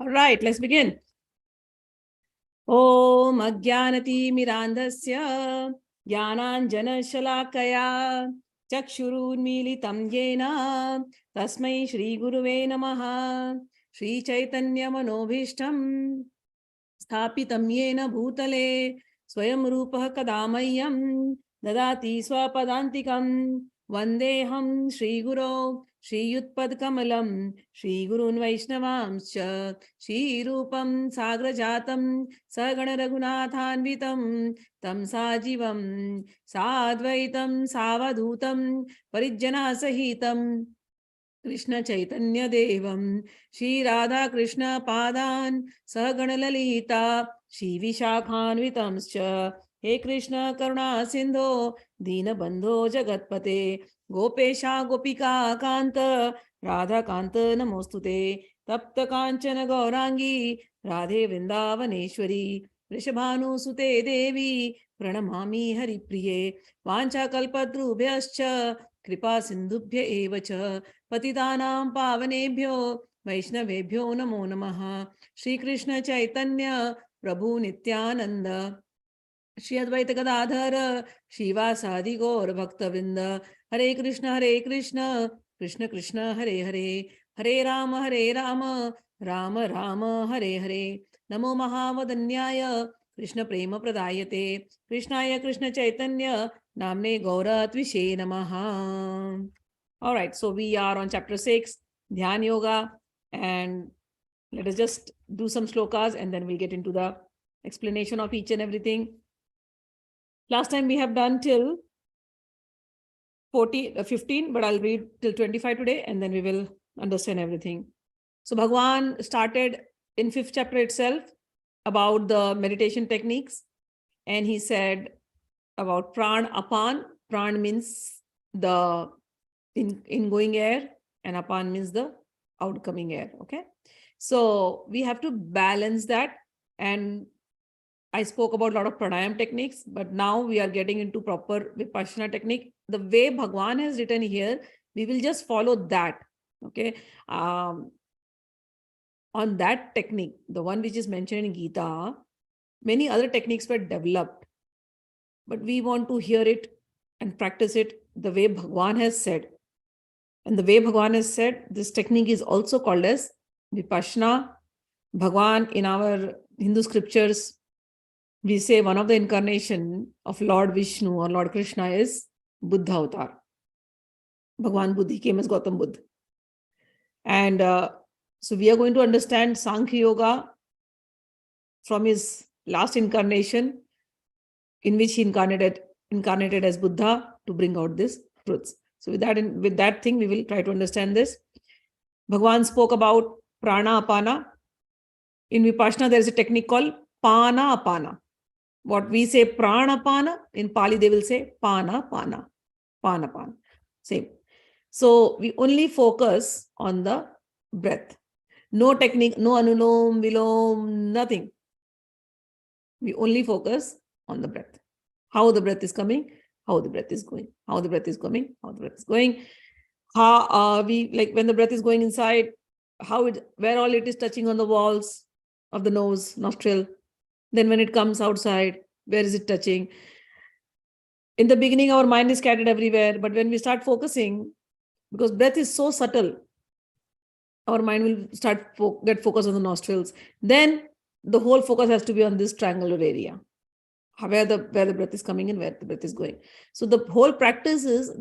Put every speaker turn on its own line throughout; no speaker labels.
All right, let's begin. Om ajïäna-timirändhasya jnanāञ्जन-ṣalākayā cakñur yena tasmai Shri Guruve namaha. Shri Chaitanya manobhishtam sthapitam yena bhutale swayam rupah kadamayyam dadati swapadantikam vandeham Shri Guru Shri Yutpad Kamalam Shri Gurun Vaishnavamscha Shri Rupam Sagrajatam Sagana Raghunathanvitam Tam Sajivam Sadvaitam Savadhutam Parijjana Sahitam Krishna Chaitanya Devam Shri Radha Krishna Padan Sagana Lalita Shri Vishakhanvitamscha He Krishna Karuna Sindho Dina Bandho Jagatpate Gopesha Gopika Kanta Radha Kanta Namostute Tapta Kanchana Gaurangi Radhe Vrindavaneshwari Rishabhanu Sute Devi Pranamami Hari Priye Vancha Kalpadrubhyascha Kripa Sindhubhya Evacha Patitanam Pavanebhyo Vaishnavebhyo Namo Namaha Shri Krishna Chaitanya Prabhu Nityananda Shri Advaita Gadadhara Shivasadi Gaur Bhaktavinda Hare Krishna Krishna Krishna Hare Hare Hare Rama Rama Rama Hare Hare Namo Mahavadanyaya Krishna Prema Pradayate Krishnaya Krishna Chaitanya Namne Gaura Tvishe Namaha. All right, so we are on chapter 6, Dhyan Yoga, and let us just do some shlokas and then we'll get into the explanation of each and everything. Last time we have done till 15, but I'll read till 25 today and then we will understand everything. So Bhagwan started in 5th chapter itself about the meditation techniques, and he said about Paan Apaan. Praan means the ingoing air and Apaan means the outcoming air. Okay, so we have to balance that, and I spoke about a lot of pranayam techniques, but now we are getting into proper Vipassana technique. The way Bhagwan has written here, we will just follow that. Okay. On that technique, the one which is mentioned in Gita, many other techniques were developed, but we want to hear it and practice it the way Bhagwan has said. And the way Bhagwan has said, this technique is also called as Vipassana. Bhagwan, in our Hindu scriptures, we say one of the incarnation of Lord Vishnu or Lord Krishna is Buddha avatar. Bhagwan Buddhi came as Gautam Buddha. And so we are going to understand Sankhya Yoga from his last incarnation, in which he incarnated as Buddha to bring out these truths. So with that thing, we will try to understand this. Bhagwan spoke about prana apana. In Vipassana, there is a technique called Paan Apaan. What we say praan apana, in Pali they will say Paan Apaan. Paan Apaan. Same. So we only focus on the breath. No technique, no anulom, vilom, nothing. We only focus on the breath. How the breath is coming, how the breath is going, how the breath is coming, how the breath is going. How we like when the breath is going inside, where all it is touching on the walls of the nose, nostril. Then when it comes outside, where is it touching? In the beginning, our mind is scattered everywhere. But when we start focusing, because breath is so subtle, our mind will start get focused on the nostrils. Then the whole focus has to be on this triangular area, where the breath is coming in, where the breath is going. So the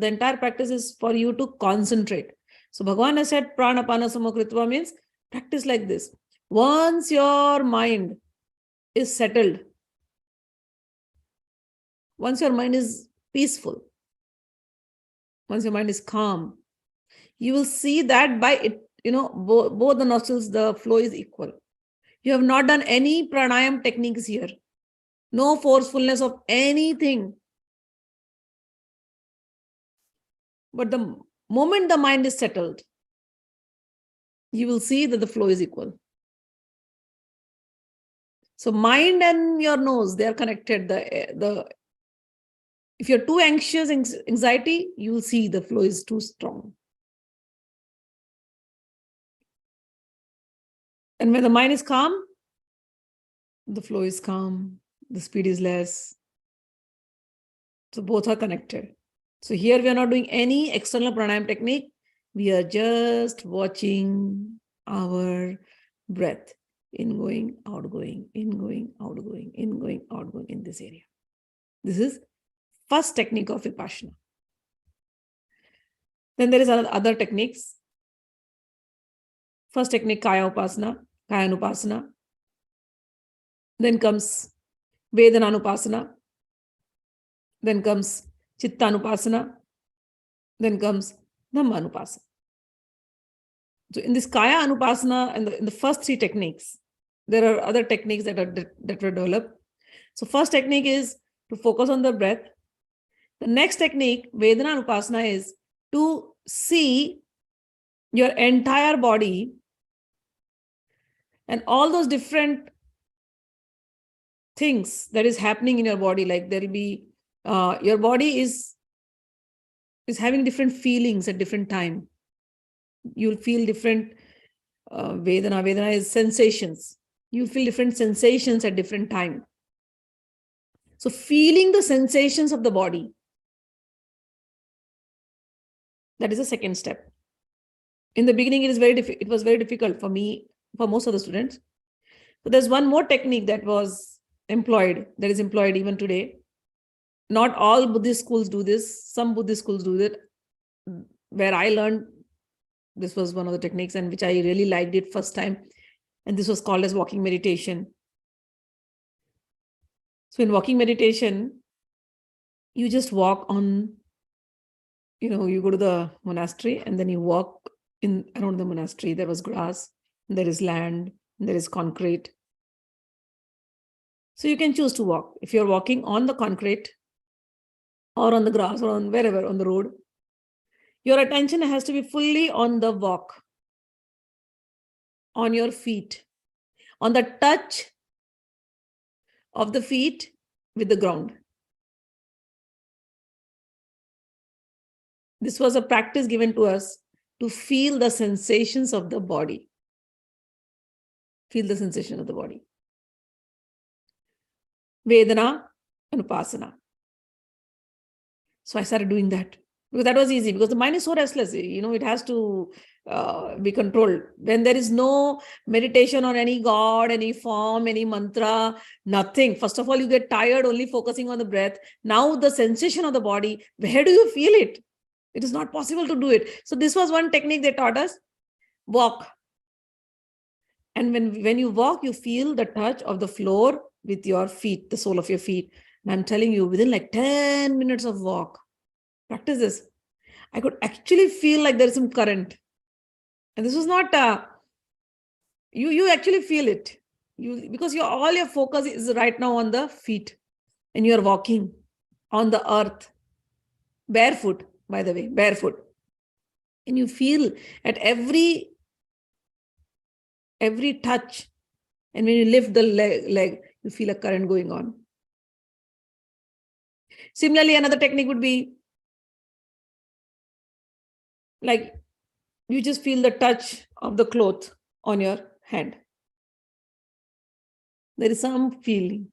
entire practice is for you to concentrate. So Bhagwan has said, prana apana samakritva means practice like this. Once your mind is settled, once your mind is peaceful, once your mind is calm, you will see that by it, both the nostrils, the flow is equal. You have not done any pranayam techniques here. No forcefulness of anything. But the moment the mind is settled, you will see that the flow is equal. So mind and your nose, they are connected. If you're too anxious, anxiety, you will see the flow is too strong. And when the mind is calm, the flow is calm, the speed is less. So both are connected. So here we are not doing any external pranayama technique. We are just watching our breath. Ingoing, outgoing, ingoing, outgoing, ingoing, outgoing in this area. This is first technique of Vipassana. Then there is other techniques. First technique, Kaya Upasana, Kaya Anupasana. Then comes Vedana Anupasana. Then comes Chitta Anupasana. Then comes Dhamma Anupasana. So in this Kaya Anupasana and in the first three techniques, there are other techniques that were developed. So first technique is to focus on the breath. The next technique, Vedana Anupasana, is to see your entire body and all those different things that is happening in your body. Like there will be, your body is having different feelings at different time. You'll feel different Vedana. Vedana is sensations. You feel different sensations at different time. So feeling the sensations of the body, that is the second step. In the beginning, it was very difficult for me, for most of the students. So there's one more technique that is employed even today. Not all Buddhist schools do this. Some Buddhist schools do it. Where I learned, this was one of the techniques and which I really liked it first time. And this was called as walking meditation. So in walking meditation, you just walk on, you go to the monastery and then you walk around the monastery. There was grass, there is land, there is concrete. So you can choose to walk. If you're walking on the concrete or on the grass or on wherever, on the road, your attention has to be fully on the walk, on your feet, on the touch of the feet with the ground. This was a practice given to us to feel the sensations of the body. Feel the sensation of the body. Vedana Anupasana. So I started doing that. Because that was easy, because the mind is so restless, it has to be controlled. When there is no meditation on any god, any form, any mantra, nothing. First of all, you get tired only focusing on the breath. Now the sensation of the body, where do you feel it? It is not possible to do it. So this was one technique they taught us. Walk. And when you walk, you feel the touch of the floor with your feet, the sole of your feet. And I'm telling you, within like 10 minutes of walk, practice this, I could actually feel like there's some current. And this was not, you actually feel it. Because all your focus is right now on the feet. And you're walking on the earth, barefoot, by the way, barefoot. And you feel at every touch. And when you lift the leg, you feel a current going on. Similarly, another technique would be like you just feel the touch of the cloth on your hand. There is some feeling.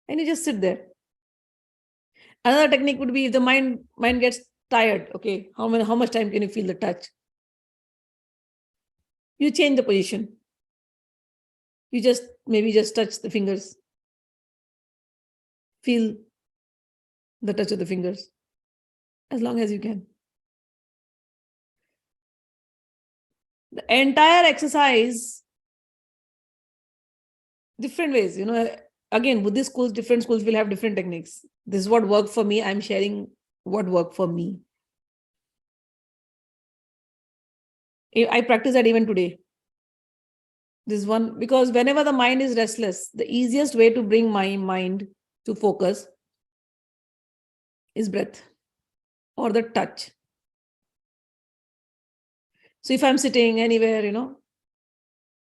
And you just sit there. Another technique would be if the mind gets tired. Okay, how much time can you feel the touch? You change the position. You maybe just touch the fingers. Feel the touch of the fingers as long as you can. The entire exercise, different ways, again, Buddhist schools, different schools will have different techniques. This is what worked for me. I'm sharing what worked for me. I practice that even today. This one, because whenever the mind is restless, the easiest way to bring my mind to focus is breath or the touch. So if I'm sitting anywhere,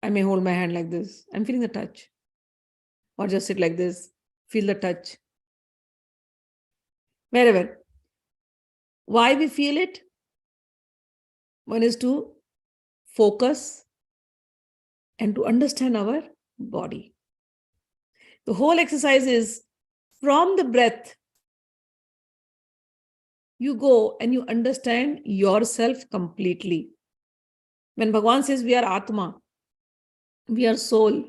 I may hold my hand like this. I'm feeling the touch. Or just sit like this, feel the touch. Wherever. Why we feel it? One is to focus and to understand our body. The whole exercise is from the breath, you go and you understand yourself completely. When Bhagavan says we are Atma, we are soul,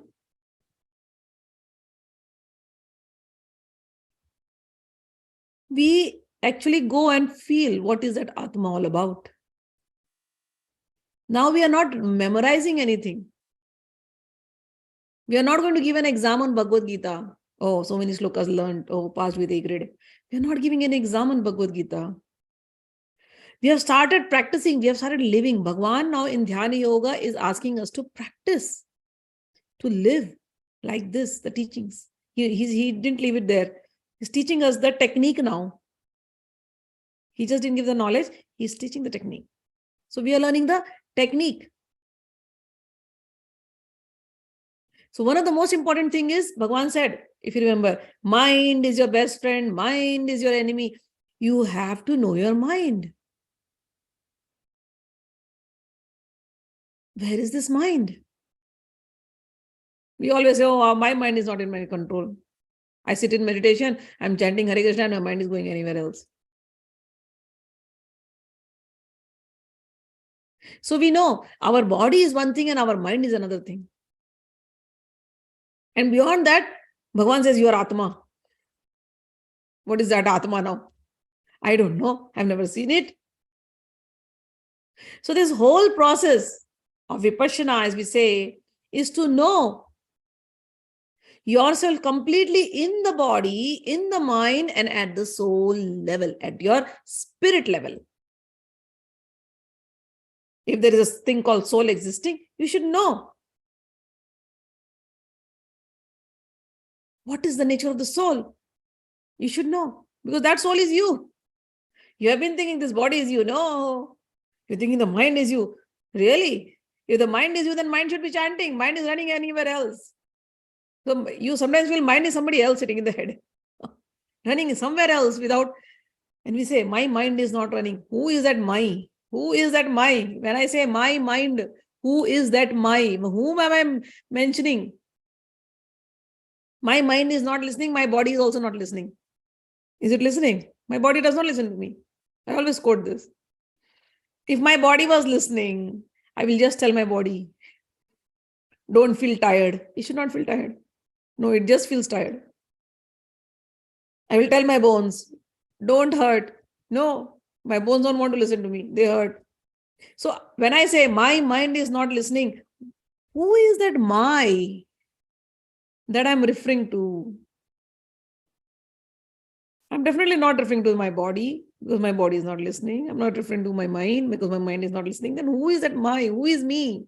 we actually go and feel what is that Atma all about. Now we are not memorizing anything. We are not going to give an exam on Bhagavad Gita. Oh, so many shlokas learned. Oh, passed with A grade. We are not giving an exam on Bhagavad Gita. We have started practicing. We have started living. Bhagwan now in Dhyan Yoga is asking us to practice, to live like this, the teachings. He didn't leave it there. He's teaching us the technique now. He just didn't give the knowledge. He's teaching the technique. So we are learning the technique. So one of the most important thing is, Bhagavan said, if you remember, mind is your best friend, mind is your enemy. You have to know your mind. Where is this mind? We always say, oh, my mind is not in my control. I sit in meditation, I'm chanting Hare Krishna and my mind is going anywhere else. So we know our body is one thing and our mind is another thing. And beyond that, Bhagavan says you are Atma. What is that Atma now? I don't know. I've never seen it. So this whole process of Vipassana, as we say, is to know yourself completely in the body, in the mind, and at the soul level, at your spirit level. If there is a thing called soul existing, you should know. What is the nature of the soul? You should know. Because that soul is you. You have been thinking this body is you. No. You're thinking the mind is you. Really? If the mind is you, then mind should be chanting. Mind is running anywhere else. So you sometimes feel mind is somebody else sitting in the head. Running somewhere else without... And we say, my mind is not running. Who is that my? Who is that my? When I say my mind, who is that my? Whom am I mentioning? My mind is not listening. My body is also not listening. Is it listening? My body does not listen to me. I always quote this. If my body was listening, I will just tell my body, don't feel tired. You should not feel tired. No, it just feels tired. I will tell my bones, don't hurt. No, my bones don't want to listen to me. They hurt. So when I say my mind is not listening, who is that my that I'm referring to? I'm definitely not referring to my body because my body is not listening. I'm not referring to my mind because my mind is not listening. Then who is that my? Who is me?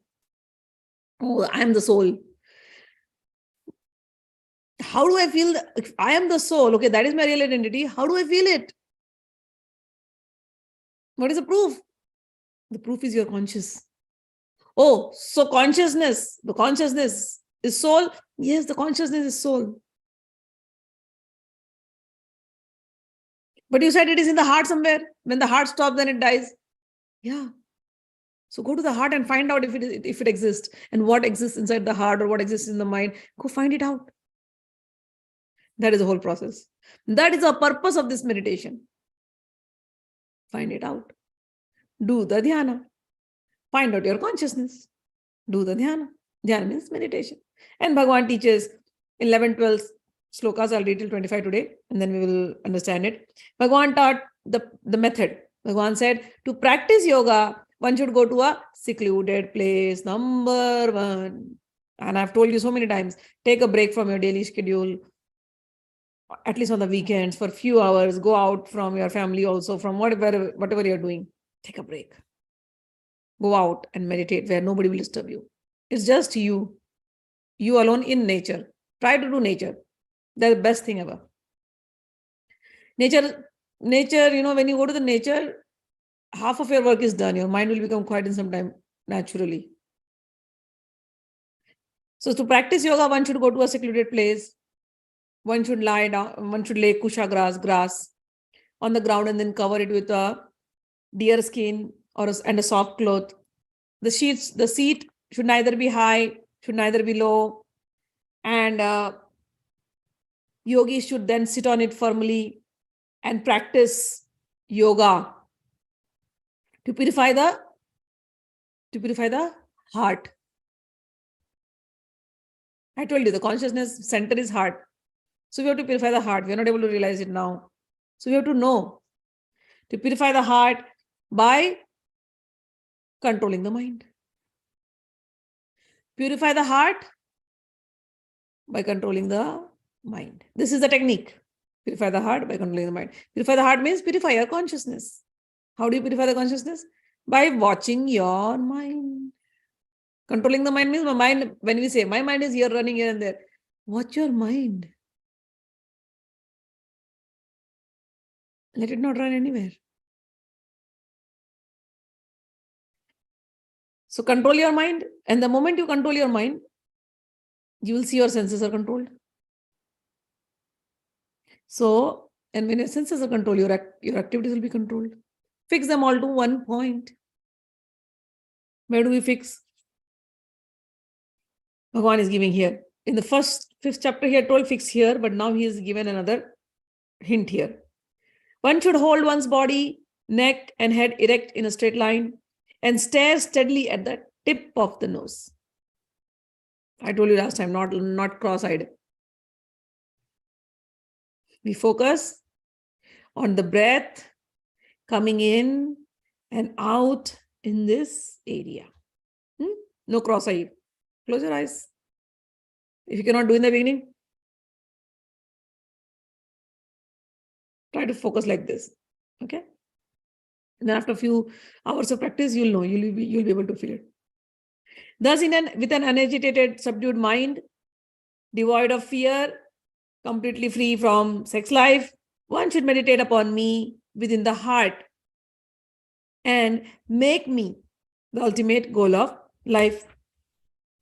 Oh, I am the soul. How do I feel? If I am the soul, okay, that is my real identity. How do I feel it? What is the proof? The proof is your conscious. Oh, so consciousness, the consciousness is soul? Yes, the consciousness is soul. But you said it is in the heart somewhere. When the heart stops, then it dies. Yeah. So go to the heart and find out if it exists and what exists inside the heart or what exists in the mind. Go find it out. That is the whole process. That is the purpose of this meditation. Find it out. Do the dhyana. Find out your consciousness. Do the dhyana. Dhyana means meditation. And Bhagavan teaches 11, 12 slokas. I'll read till 25 today and then we will understand it. Bhagavan taught the method. Bhagavan said, to practice yoga, one should go to a secluded place, number one. And I've told you so many times, take a break from your daily schedule, at least on the weekends, for a few hours, go out from your family also, from whatever you're doing. Take a break. Go out and meditate where nobody will disturb you. It's just you alone in nature. Try to do nature. That's the best thing ever. Nature, when you go to the nature, half of your work is done. Your mind will become quiet in some time naturally. So to practice yoga, one should go to a secluded place. One should lie down, one should lay kusha grass on the ground and then cover it with a deer skin and a soft cloth. The seat should neither be high should neither be low. And yogis should then sit on it firmly and practice yoga to purify the heart. I told you the consciousness center is heart. So we have to purify the heart. We are not able to realize it now. So we have to know to purify the heart by controlling the mind. Purify the heart by controlling the mind. This is the technique. Purify the heart by controlling the mind. Purify the heart means purify your consciousness. How do you purify the consciousness? By watching your mind. Controlling the mind means my mind, when we say my mind is here running here and there, watch your mind. Let it not run anywhere. So control your mind, and the moment you control your mind, you will see your senses are controlled. So, and when your senses are controlled, your activities will be controlled. Fix them all to one point. Where do we fix? Bhagavan is giving here. In the fifth chapter, he had told fix here, but now he is given another hint here. One should hold one's body, neck, and head erect in a straight line and stare steadily at the tip of the nose. I told you last time, not cross-eyed. We focus on the breath coming in and out in this area. No cross-eyed. Close your eyes. If you cannot do in the beginning, try to focus like this. Okay? And then after a few hours of practice, you'll know. You'll be able to feel it. Thus, with an unagitated, subdued mind, devoid of fear, completely free from sex life, one should meditate upon me within the heart and make me the ultimate goal of life.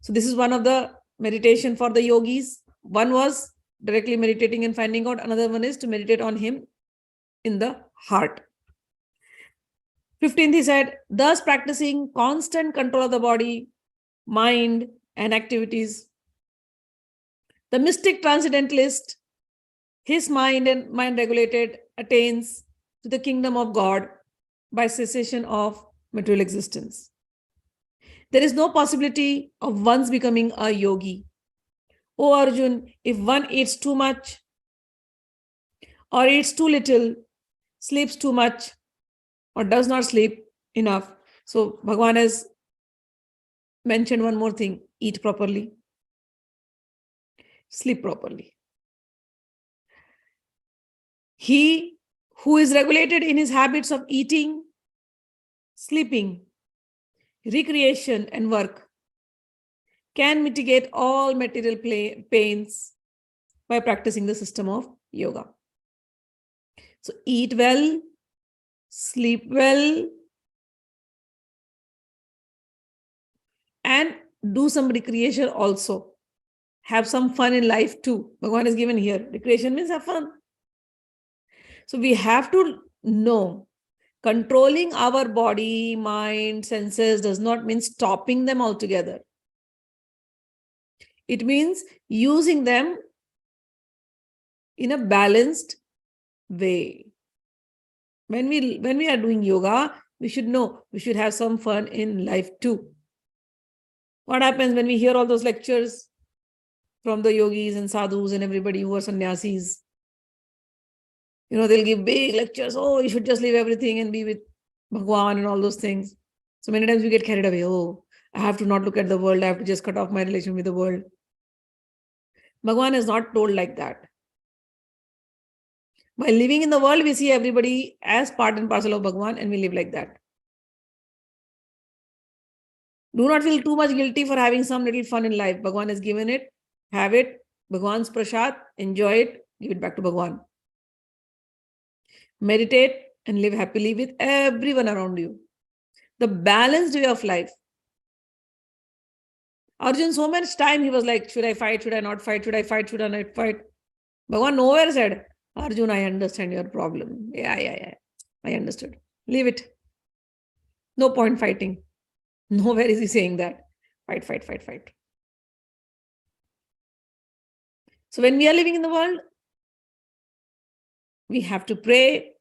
So this is one of the meditation for the yogis. One was directly meditating and finding out. Another one is to meditate on him in the heart. 15th, he said, thus practicing constant control of the body, mind, and activities, the mystic transcendentalist, his mind and mind regulated, attains to the kingdom of God by cessation of material existence. There is no possibility of one's becoming a yogi. O Arjuna, if one eats too much or eats too little, sleeps too much or does not sleep enough. So Bhagavan has mentioned one more thing: eat properly, sleep properly. He who is regulated in his habits of eating, sleeping, recreation, and work can mitigate all material pains by practicing the system of yoga. So eat well, sleep well, and do some recreation also. Have some fun in life too. Bhagavan is given here. Recreation means have fun. So we have to know controlling our body, mind, senses does not mean stopping them altogether. It means using them in a balanced way. When we are doing yoga, we should know we should have some fun in life too. What happens when we hear all those lectures from the yogis and sadhus and everybody who are sannyasis? They'll give big lectures. Oh, you should just leave everything and be with Bhagwan and all those things. So many times we get carried away. Oh, I have to not look at the world. I have to just cut off my relation with the world. Bhagwan is not told like that. By living in the world, we see everybody as part and parcel of Bhagwan and we live like that. Do not feel too much guilty for having some little fun in life. Bhagwan has given it. Have it. Bhagwan's prasad. Enjoy it. Give it back to Bhagwan. Meditate and live happily with everyone around you. The balanced way of life. Arjuna, so much time he was like, should I fight? Should I not fight? Should I fight? Should I not fight? Bhagwan nowhere said, Arjuna, I understand your problem. Yeah. I understood. Leave it. No point fighting. Nowhere is he saying that. Fight. So when we are living in the world, we have to pray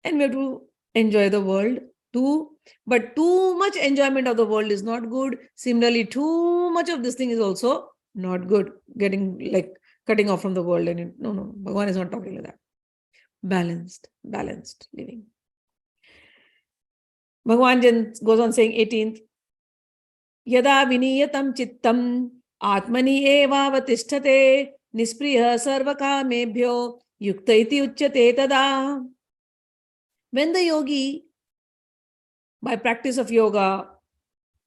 and we have to enjoy the world too. But too much enjoyment of the world is not good. Similarly, too much of this thing is also not good. Getting like cutting off from the world. And no, Bhagavan is not talking like that. Balanced living. Bhagavan goes on saying 18th, Yada viniyatam chittam atmani evavatisthate nispriya sarvakamebhyo yukta iti uchyate tada. When the yogi, by practice of yoga,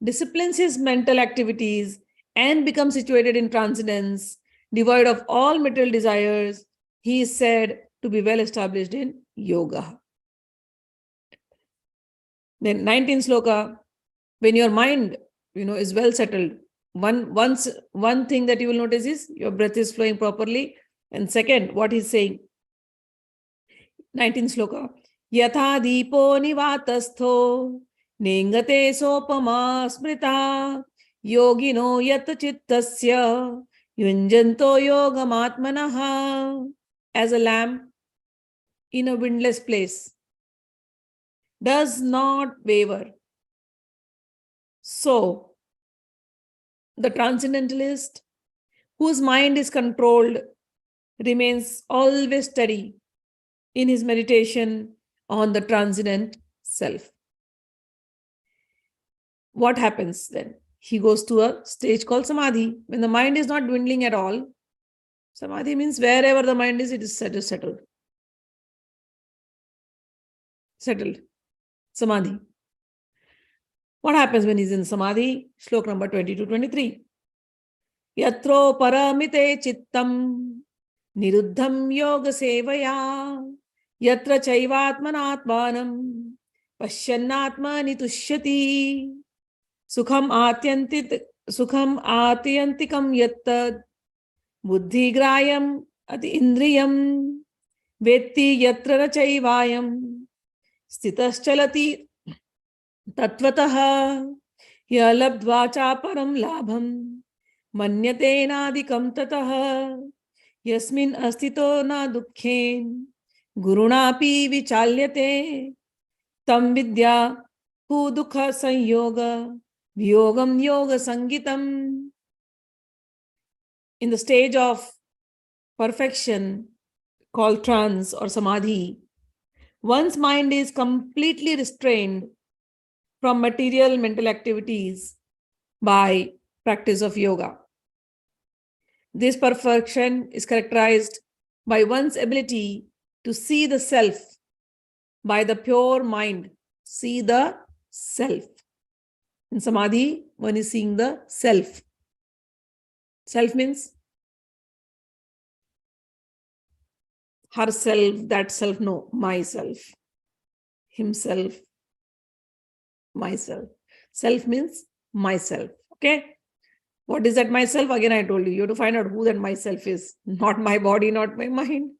disciplines his mental activities and becomes situated in transcendence, devoid of all material desires, he is said to be well established in yoga. Then 19th Shloka, when your mind, is well settled, one thing that you will notice is your breath is flowing properly. And second, what he's saying, 19th Shloka, Yatha Deepo Nivatastho Nengate Sopama Smrita Yogino Yat Chittasya Yunjanto Yogamatmanaha. As a lamp in a windless place does not waver, so the transcendentalist whose mind is controlled remains always steady in his meditation on the transcendent self. What happens then? He goes to a stage called Samadhi. When the mind is not dwindling at all, Samadhi means wherever the mind is, it is settled. Samadhi. What happens when he's in Samadhi? Shloka number 22-23. Yatro paramite chittam niruddham yoga sevaya yatra chaivatmanatmanam pashyannatmani tushyati sukham atyantikam yattad buddhi grayam ati indriyam vetti yatra na chaivayam stitaschalati tatvatah yalabdva chaparam labham manyatenadikam tatah yasmin astito na dukkhen gurunapi vichalyate tam vidya hu dukha sanyoga vyogam yoga sangitam. In the stage of perfection called trance or samadhi, one's mind is completely restrained from material mental activities by practice of yoga. This perfection is characterized by one's ability to see the self by the pure mind. See the self. In Samadhi, one is seeing the self. Self means herself, that self, no, myself, himself, myself. Self means myself. Okay? What is that myself? Again, I told you, you have to find out who that myself is. Not my body, not my mind.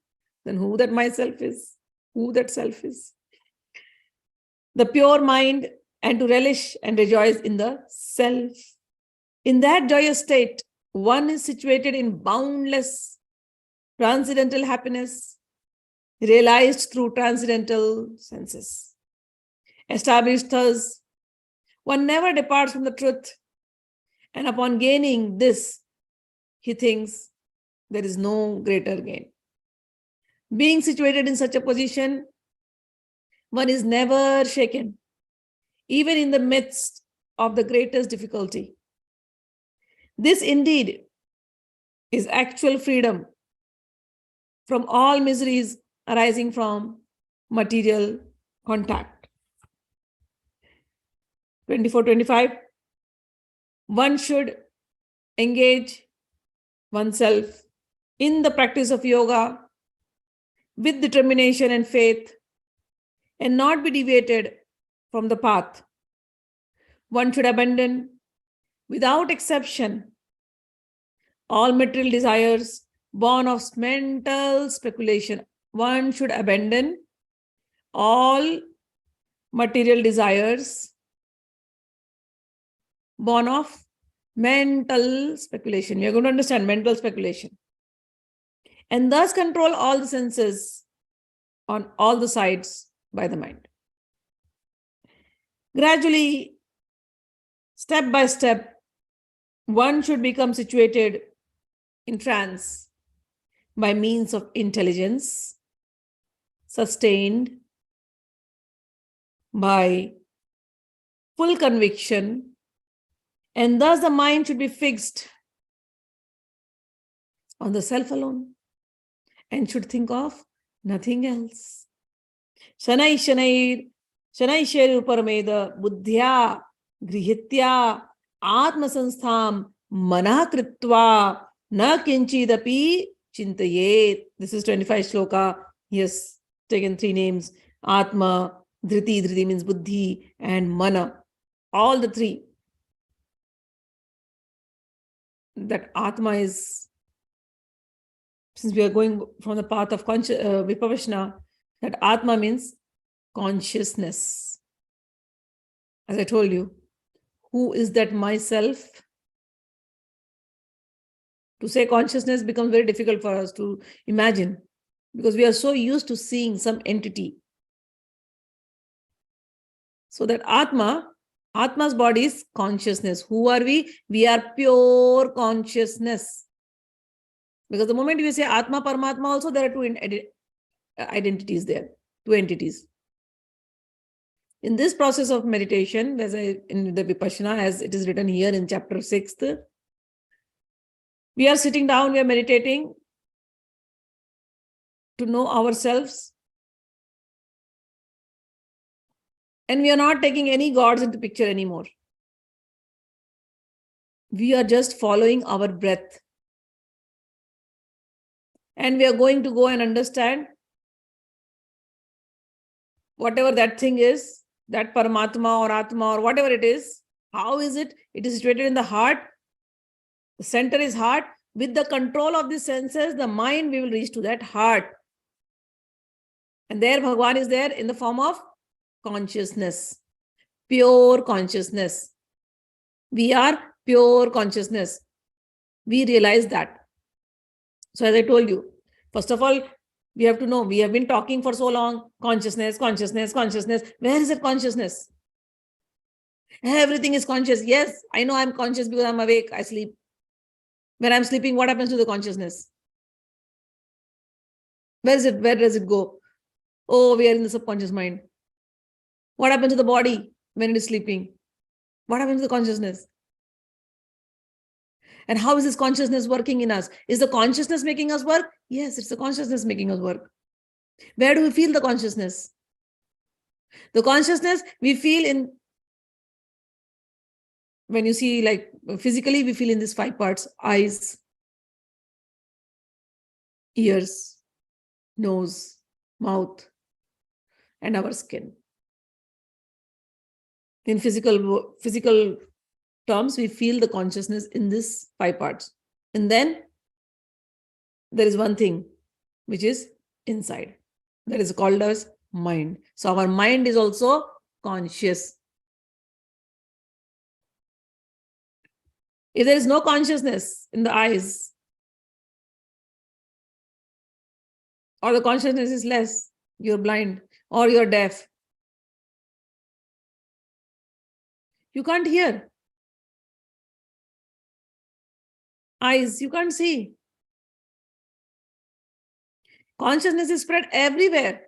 Then who that myself is? Who that self is? The pure mind, and to relish and rejoice in the self. In that joyous state, one is situated in boundless transcendental happiness, realized through transcendental senses. Established thus, one never departs from the truth, and upon gaining this, he thinks there is no greater gain. Being situated in such a position, one is never shaken, even in the midst of the greatest difficulty. This indeed is actual freedom from all miseries arising from material contact. 24-25. One should engage oneself in the practice of yoga with determination and faith and not be deviated from the path. One should abandon, without exception, all material desires born of mental speculation. One should abandon all material desires born of Mental speculation. We are going to understand mental speculation. And thus control all the senses on all the sides by the mind. Gradually, step by step, one should become situated in trance by means of intelligence, sustained by full conviction, and thus the mind should be fixed on the self alone and should think of nothing else. Shanai Shanaishir Parameda Buddhya Grihitya Atma Sanstham Manah Kritva Na Kinchidapi Chintayet. This is 25 Shloka. He has taken 3 names: Atma, Dhriti. Dhriti means Buddhi, and Mana. All the 3. That Atma is, since we are going from the path of Vipassana, that Atma means consciousness. As I told you, who is that myself? To say consciousness becomes very difficult for us to imagine because we are so used to seeing some entity. So that Atma's body is consciousness. Who are we? We are pure consciousness. Because the moment we say Atma, Paramatma, also there are 2 identities there, 2 entities. In this process of meditation, in the Vipassana, as it is written here in chapter 6, we are sitting down, we are meditating to know ourselves. And we are not taking any gods into picture anymore. We are just following our breath. And we are going to go and understand whatever that thing is, that Paramatma or Atma or whatever it is. How is it? It is situated in the heart. The center is heart. With the control of the senses, the mind, we will reach to that heart. And there Bhagwan is there in the form of consciousness, pure consciousness. We are pure consciousness. We realize that. So as I told you, first of all, we have to know, we have been talking for so long, consciousness, consciousness, consciousness. Where is that consciousness? Everything is conscious. Yes, I know I'm conscious because I'm awake, I sleep. When I'm sleeping, what happens to the consciousness? Where is it? Where does it go? Oh, we are in the subconscious mind. What happens to the body when it is sleeping? What happens to the consciousness? And how is this consciousness working in us? Is the consciousness making us work? Yes, it's the consciousness making us work. Where do we feel the consciousness? The consciousness we feel in, when you see, like physically, we feel in these 5 parts: eyes, ears, nose, mouth, and our skin. In physical terms, we feel the consciousness in these 5 parts. And then there is one thing which is inside. That is called as mind. So our mind is also conscious. If there is no consciousness in the eyes, or the consciousness is less, you're blind or you're deaf. You can't hear. Eyes, you can't see. Consciousness is spread everywhere.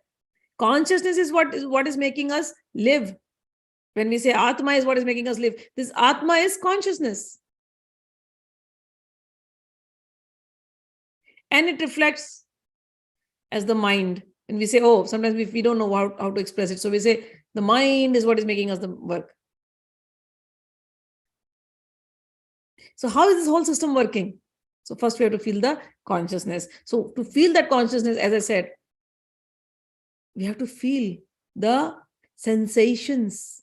Consciousness is what is making us live. When we say Atma is what is making us live, this Atma is consciousness. And it reflects as the mind. And we say, oh, sometimes we don't know how to express it. So we say the mind is what is making us the work. So how is this whole system working? So first we have to feel the consciousness. So to feel that consciousness, as I said, we have to feel the sensations.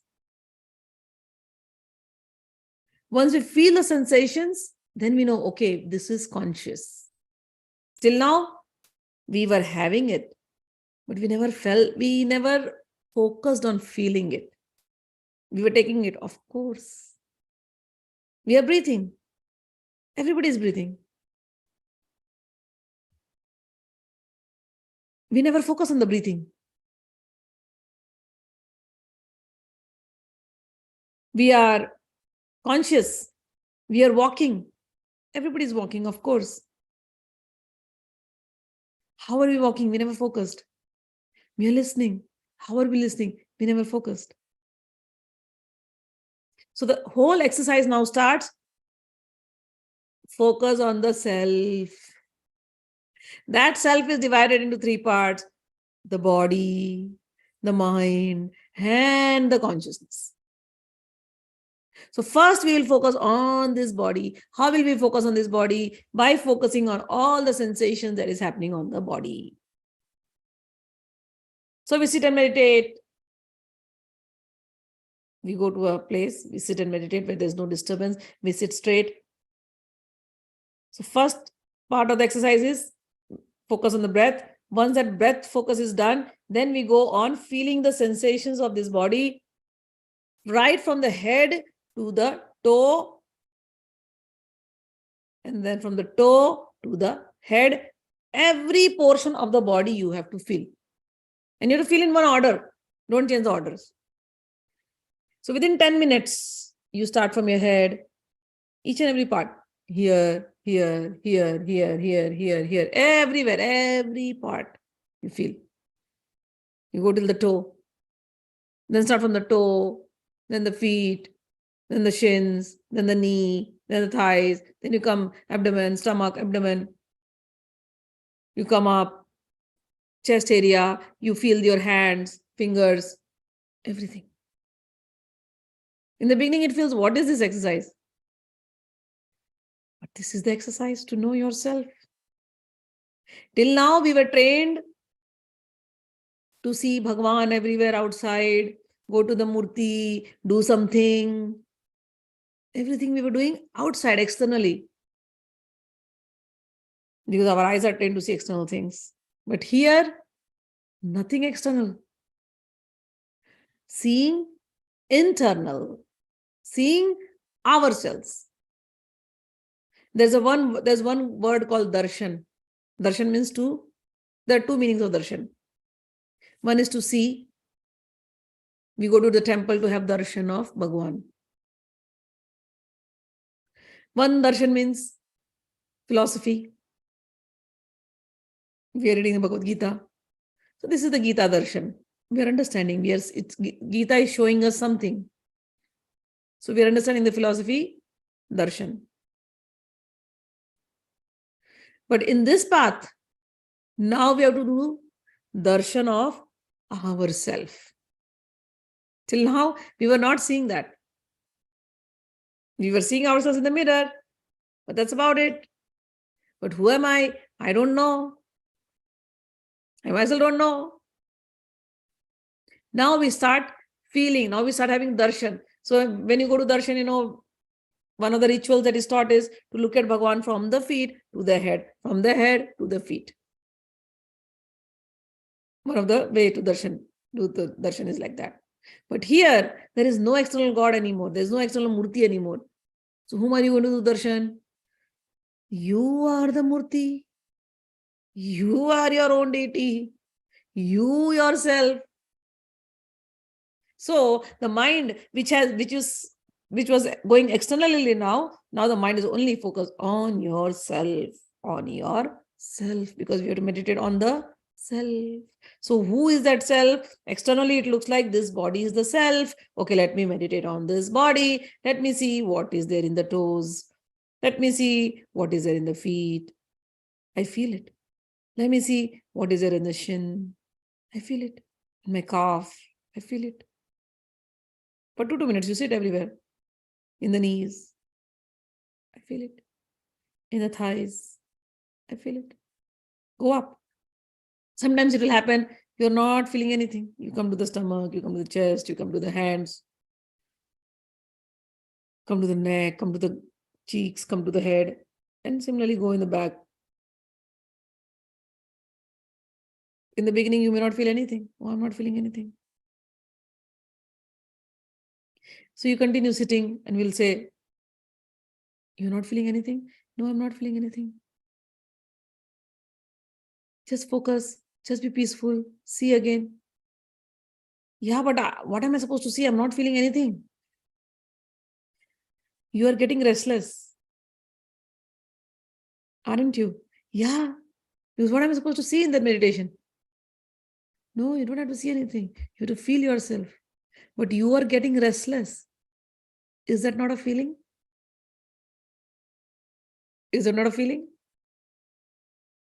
Once we feel the sensations, then we know, okay, this is conscious. Till now, we were having it, but we never focused on feeling it. We were taking it, of course. We are breathing. Everybody is breathing. We never focus on the breathing. We are conscious. We are walking. Everybody is walking, of course. How are we walking? We never focused. We are listening. How are we listening? We never focused. So the whole exercise now starts. Focus on the self. That self is divided into three parts: the body, the mind, and the consciousness. So first we will focus on this body. How will we focus on this body? By focusing on all the sensations that is happening on the body. So we sit and meditate. We go to a place, we sit and meditate where there's no disturbance. We sit straight. So first part of the exercise is focus on the breath. Once that breath focus is done, then we go on feeling the sensations of this body right from the head to the toe, and then from the toe to the head. Every portion of the body you have to feel. And you have to feel in one order. Don't change the orders. So within 10 minutes, you start from your head, each and every part. Here, here, here, here, here, here, here, everywhere, every part you feel. You go till the toe. Then start from the toe, then the feet, then the shins, then the knee, then the thighs. Then you come abdomen, stomach, abdomen. You come up, chest area. You feel your hands, fingers, everything. In the beginning, it feels, what is this exercise? But this is the exercise to know yourself. Till now, we were trained to see Bhagwan everywhere outside, go to the Murti, do something. Everything we were doing outside, externally. Because our eyes are trained to see external things. But here, nothing external. Seeing internal. Seeing ourselves. There's one word called darshan. Darshan means to, there are two meanings of darshan. One is to see. We go to the temple to have darshan of Bhagwan. One darshan means philosophy. We are reading the Bhagavad Gita. So this is the Gita darshan. We are understanding. Gita is showing us something. So we are understanding the philosophy darshan. But in this path, now we have to do darshan of ourself. Till now, we were not seeing that. We were seeing ourselves in the mirror, but that's about it. But who am I? I don't know. I myself don't know. Now we start feeling, now we start having darshan. So when you go to darshan, one of the rituals that is taught is to look at Bhagwan from the feet to the head, from the head to the feet. One of the way to darshan, is like that. But here, there is no external God anymore. There is no external Murti anymore. So whom are you going to do darshan? You are the Murti. You are your own deity. You yourself. So the mind, which was going externally now the mind is only focused on yourself, because we have to meditate on the self. So who is that self? Externally, it looks like this body is the self. Okay, let me meditate on this body. Let me see what is there in the toes. Let me see what is there in the feet. I feel it. Let me see what is there in the shin. I feel it. In my calf. I feel it. For 2 minutes, you sit everywhere. In the knees. I feel it. In the thighs. I feel it. Go up. Sometimes it will happen, you're not feeling anything. You come to the stomach, you come to the chest, you come to the hands, come to the neck, come to the cheeks, come to the head, and similarly go in the back. In the beginning, you may not feel anything. Oh, I'm not feeling anything. So you continue sitting and we'll say, You're not feeling anything? No, I'm not feeling anything. Just focus, just be peaceful, see again. Yeah, but what am I supposed to see? I'm not feeling anything. You are getting restless, aren't you? Yeah, because what am I supposed to see in that meditation? No, you don't have to see anything. You have to feel yourself. But you are getting restless. Is that not a feeling? Is that not a feeling?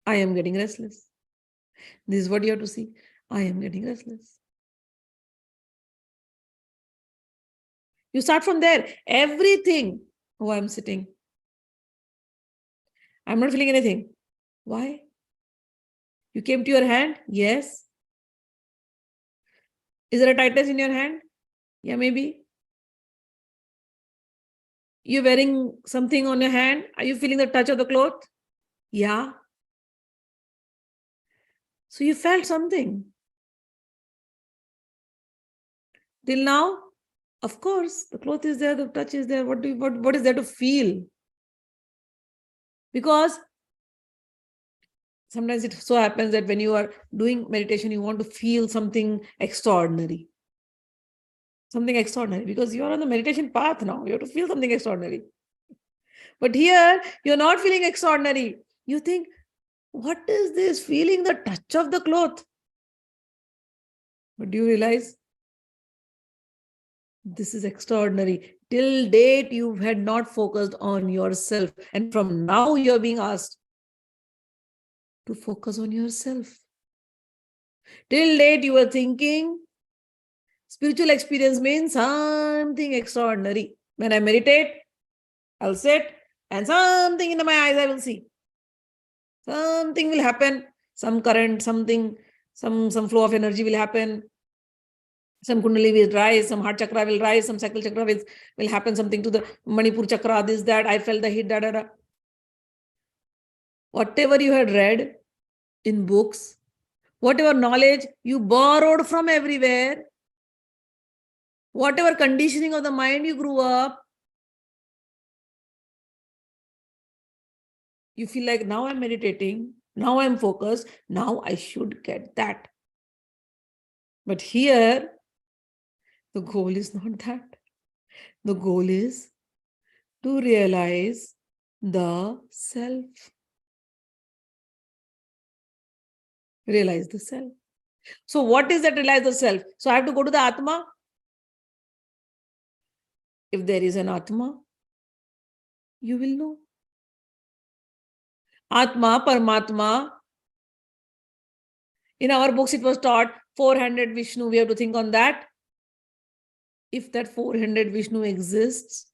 I am getting restless. This is what you have to see. I am getting restless. You start from there. Everything. Oh, I'm sitting. I'm not feeling anything. Why? You came to your hand? Yes. Is there a tightness in your hand? Yeah, maybe. You're wearing something on your hand. Are you feeling the touch of the cloth? Yeah. So you felt something. Till now, of course, the cloth is there, the touch is there. What is there to feel? Because sometimes it so happens that when you are doing meditation, you want to feel something extraordinary. Something extraordinary because you are on the meditation path now. You have to feel something extraordinary. But here, you're not feeling extraordinary. You think, what is this? Feeling the touch of the cloth. But do you realize this is extraordinary? Till date, you had not focused on yourself. And from now, you're being asked to focus on yourself. Till date, you were thinking spiritual experience means something extraordinary. When I meditate, I'll sit and something in my eyes I will see. Something will happen. Some current, something, some flow of energy will happen. Some kundalini will rise, some heart chakra will rise, some sacral chakra will happen, something to the Manipur chakra, this, that, I felt the heat, da, da, da. Whatever you had read in books, whatever knowledge you borrowed from everywhere, whatever conditioning of the mind you grew up, you feel like now I'm meditating, now I'm focused, now I should get that. But here, the goal is not that. The goal is to realize the self. Realize the self. So what is that realize the self? So I have to go to the Atma. If there is an Atma, you will know. Atma, Paramatma. In our books, it was taught 400 Vishnu. We have to think on that. If that 400 Vishnu exists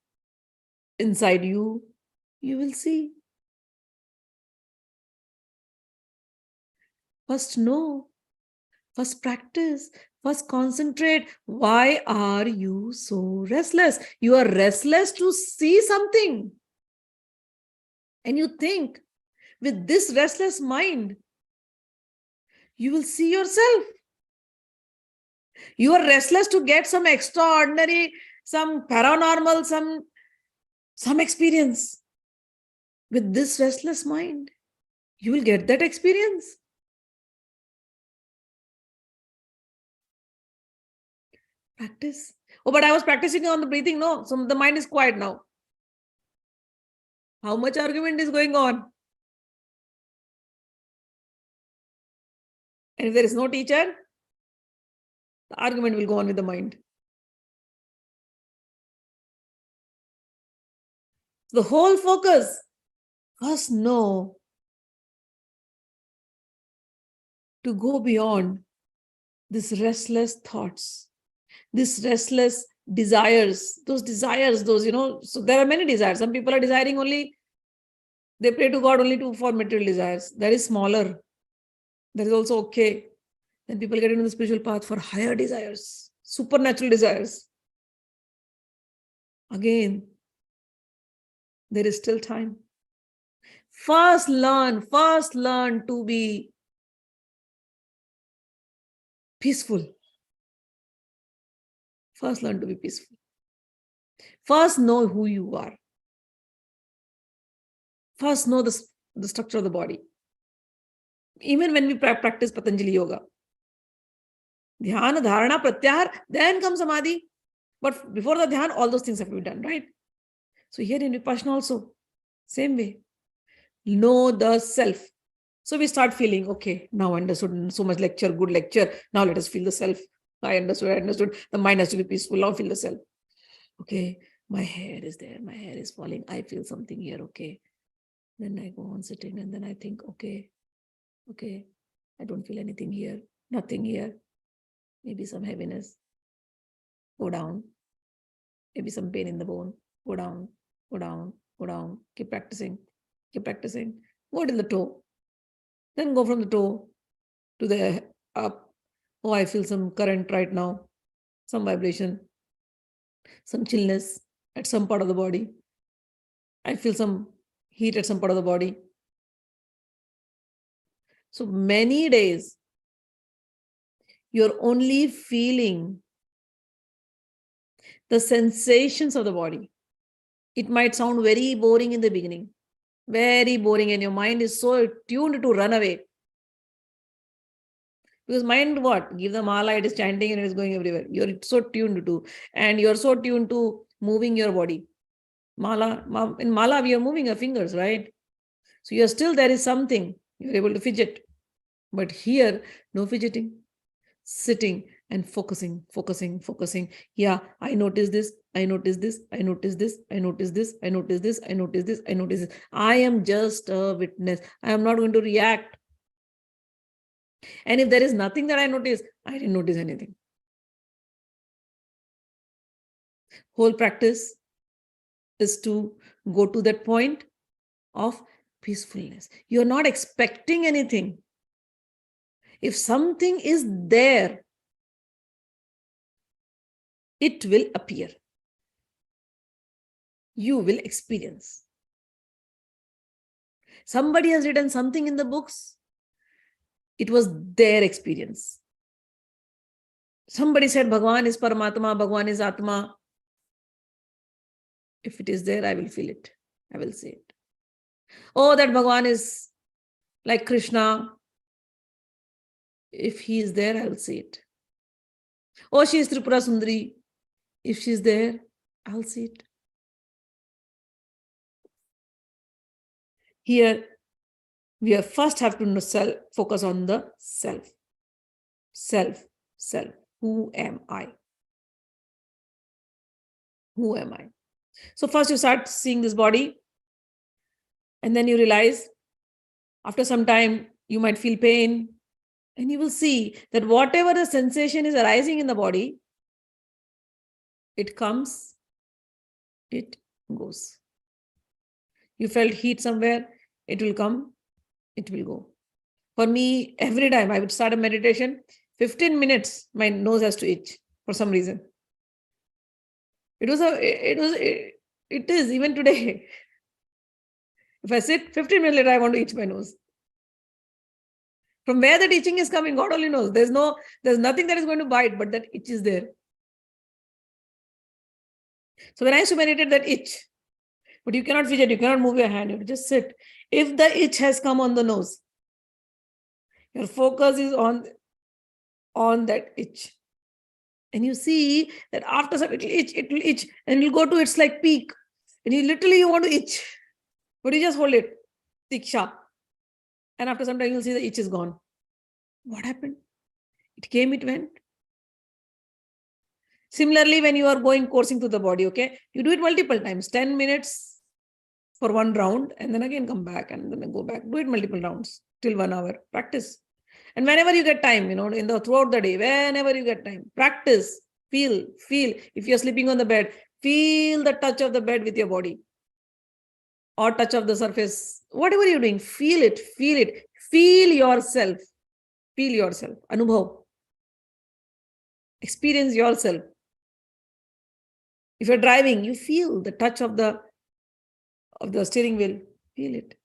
inside you, you will see. First know. First practice. First concentrate. Why are you so restless? You are restless to see something. And you think with this restless mind, you will see yourself. You are restless to get some extraordinary, some paranormal, some experience. With this restless mind, you will get that experience. Practice. Oh, but I was practicing on the breathing. No, so the mind is quiet now. How much argument is going on? And if there is no teacher, the argument will go on with the mind. The whole focus, first know to go beyond these restless thoughts, these restless desires, so there are many desires. Some people are desiring only, they pray to God only for material desires. That is smaller. That is also okay. Then people get into the spiritual path for higher desires, supernatural desires. Again, there is still time. First learn to be peaceful. First learn to be peaceful. First know who you are. First know the structure of the body. Even when we practice Patanjali Yoga, Dhyana, Dharana, Pratyahar, then comes Samadhi. But before the Dhyan, all those things have to be done, right? So here in Vipassana also, same way. Know the self. So we start feeling, okay, now I understood so much lecture, good lecture. Now let us feel the self. I understood. The mind has to be peaceful. Now feel the self. Okay, my hair is there. My hair is falling. I feel something here. Okay. Then I go on sitting and then I think, okay, I don't feel anything here. Nothing here. Maybe some heaviness. Go down. Maybe some pain in the bone. Go down, go down, go down. Keep practicing. Go till the toe. Then go from the toe to the up. Oh, I feel some current right now. Some vibration. Some chillness at some part of the body. I feel some heat at some part of the body. So many days, you're only feeling the sensations of the body. It might sound very boring in the beginning, very boring, and your mind is so tuned to run away. Because mind what? Give the mala, it is chanting and it is going everywhere. You're so tuned to, and you're so tuned to moving your body. In mala, we are moving our fingers, right? So you're still, there is something, you're able to fidget. But here, no fidgeting, sitting and focusing. Yeah, I notice this. I am just a witness. I am not going to react. And if there is nothing that I notice, I didn't notice anything. Whole practice is to go to that point of peacefulness. You're not expecting anything. If something is there, it will appear. You will experience. Somebody has written something in the books. It was their experience. Somebody said Bhagwan is Paramatma, Bhagwan is Atma. If it is there, I will feel it. I will see it. Oh, that Bhagwan is like Krishna. If he is there, I will see it. Oh, she is Tripura Sundari. If she is there, I'll see it. Here, we first have to focus on the self. Self. Who am I? Who am I? So first you start seeing this body, and then you realize after some time you might feel pain, and you will see that whatever the sensation is arising in the body, it comes, it goes. You felt heat somewhere, it will come, it will go. For me, every time I would start a meditation, 15 minutes, my nose has to itch for some reason. It is even today. If I sit 15 minutes later, I want to itch my nose. From where that itching is coming, God only knows. There's nothing that is going to bite, but that itch is there. So when I used to meditate, that itch, but you cannot fidget, you cannot move your hand, you just sit. If the itch has come on the nose, your focus is on that itch. And you see that after some, it will itch, and it will go to its like peak. And you want to itch, but you just hold it, tiksha. And after some time, you'll see the itch is gone. What happened? It came, it went. Similarly, when you are coursing through the body, okay, you do it multiple times, 10 minutes for one round, and then again come back and then go back. Do it multiple rounds till 1 hour. Practice. And whenever you get time, throughout the day, whenever you get time, practice, feel. If you're sleeping on the bed, feel the touch of the bed with your body or touch of the surface. Whatever you're doing, feel it. Feel yourself. Anubhav. Experience yourself. If you're driving, you feel the touch of the steering wheel. Feel it.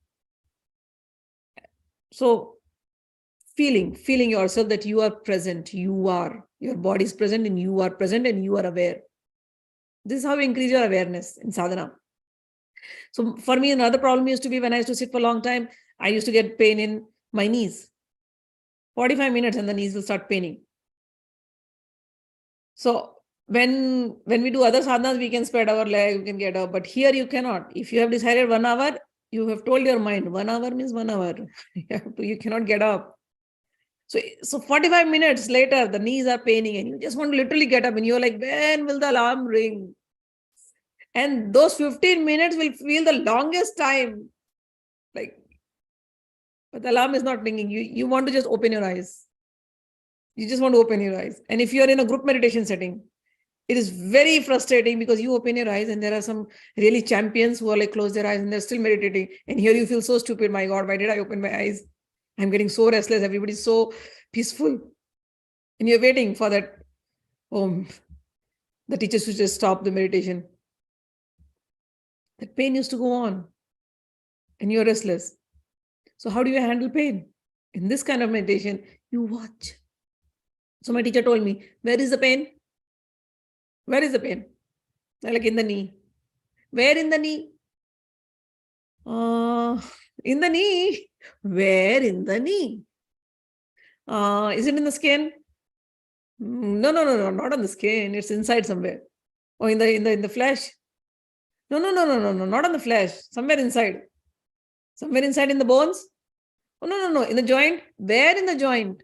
So, feeling yourself that you are present. Your body is present and you are present and you are aware. This is how you increase your awareness in sadhana. So for me, another problem used to be when I used to sit for a long time, I used to get pain in my knees. 45 minutes and the knees will start paining. So when we do other sadhanas, we can spread our leg, we can get up. But here you cannot. If you have decided 1 hour, you have told your mind 1 hour means 1 hour. You cannot get up. So 45 minutes later, the knees are paining and you just want to literally get up and you're like, when will the alarm ring? And those 15 minutes will feel the longest time. Like, but the alarm is not ringing. You want to just open your eyes. You just want to open your eyes. And if you're in a group meditation setting, it is very frustrating because you open your eyes and there are some really champions who are like close their eyes and they're still meditating. And here you feel so stupid. My God, why did I open my eyes? I'm getting so restless. Everybody's so peaceful. And you're waiting for that, the teachers to just stop the meditation. That pain used to go on and you're restless. So how do you handle pain? In this kind of meditation, you watch. So my teacher told me, where is the pain? Where is the pain? Like in the knee. Where in the knee? In the knee. Where in the knee? Is it in the skin? No, not on the skin. It's inside somewhere. Or in the flesh. No, not on the flesh. Somewhere inside. Somewhere inside in the bones. Oh, no. In the joint. Where in the joint?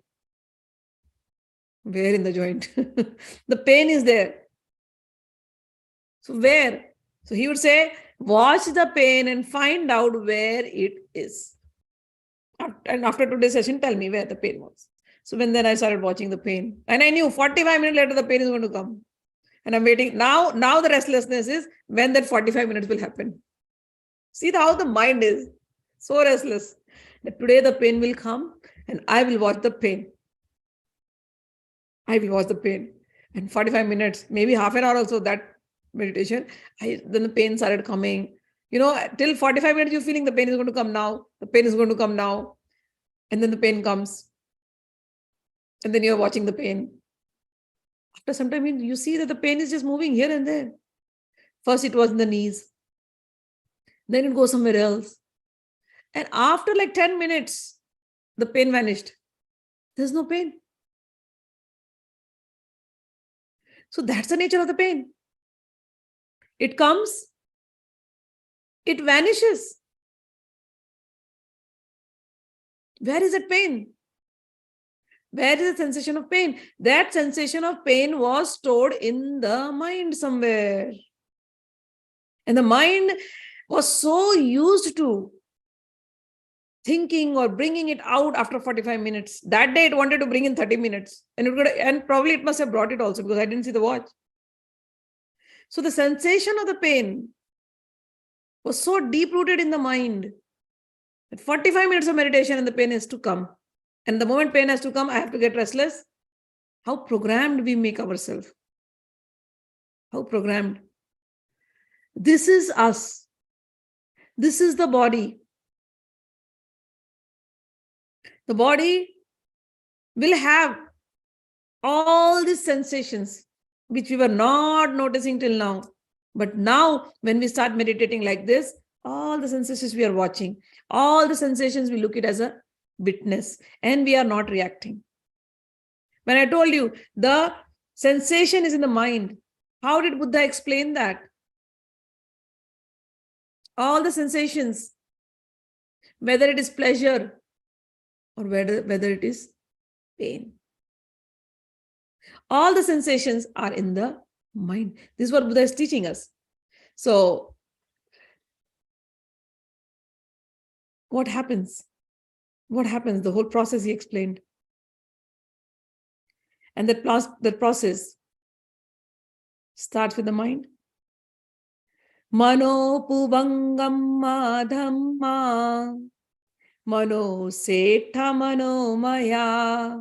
Where in the joint? The pain is there. So where? So he would say, watch the pain and find out where it is. And after today's session, tell me where the pain was. So then I started watching the pain. And I knew 45 minutes later, the pain is going to come. And I'm waiting. Now the restlessness is when that 45 minutes will happen. See how the mind is. So restless. That today the pain will come and I will watch the pain. I will watch the pain. And 45 minutes, maybe half an hour also, that meditation, then the pain started coming. Till 45 minutes, you're feeling the pain is going to come now. The pain is going to come now. And then the pain comes. And then you're watching the pain. After some time, you see that the pain is just moving here and there. First, it was in the knees. Then it goes somewhere else. And after like 10 minutes, the pain vanished. There's no pain. So that's the nature of the pain. It comes, it vanishes. Where is that pain? Where is the sensation of pain? That sensation of pain was stored in the mind somewhere. And the mind was so used to thinking or bringing it out after 45 minutes. That day it wanted to bring in 30 minutes. And probably it must have brought it also because I didn't see the watch. So the sensation of the pain was so deep-rooted in the mind that 45 minutes of meditation and the pain has to come. And the moment pain has to come, I have to get restless. How programmed we make ourselves. How programmed. This is us. This is the body. The body will have all these sensations which we were not noticing till now. But now, when we start meditating like this, all the sensations we are watching, all the sensations we look at as a witness, and we are not reacting. When I told you the sensation is in the mind, how did Buddha explain that? All the sensations, whether it is pleasure or whether it is pain, all the sensations are in the mind. This is what Buddha is teaching us. So, what happens? What happens? The whole process he explained. And that process starts with the mind. Mano pubangam madhamma, mano setha mano maya,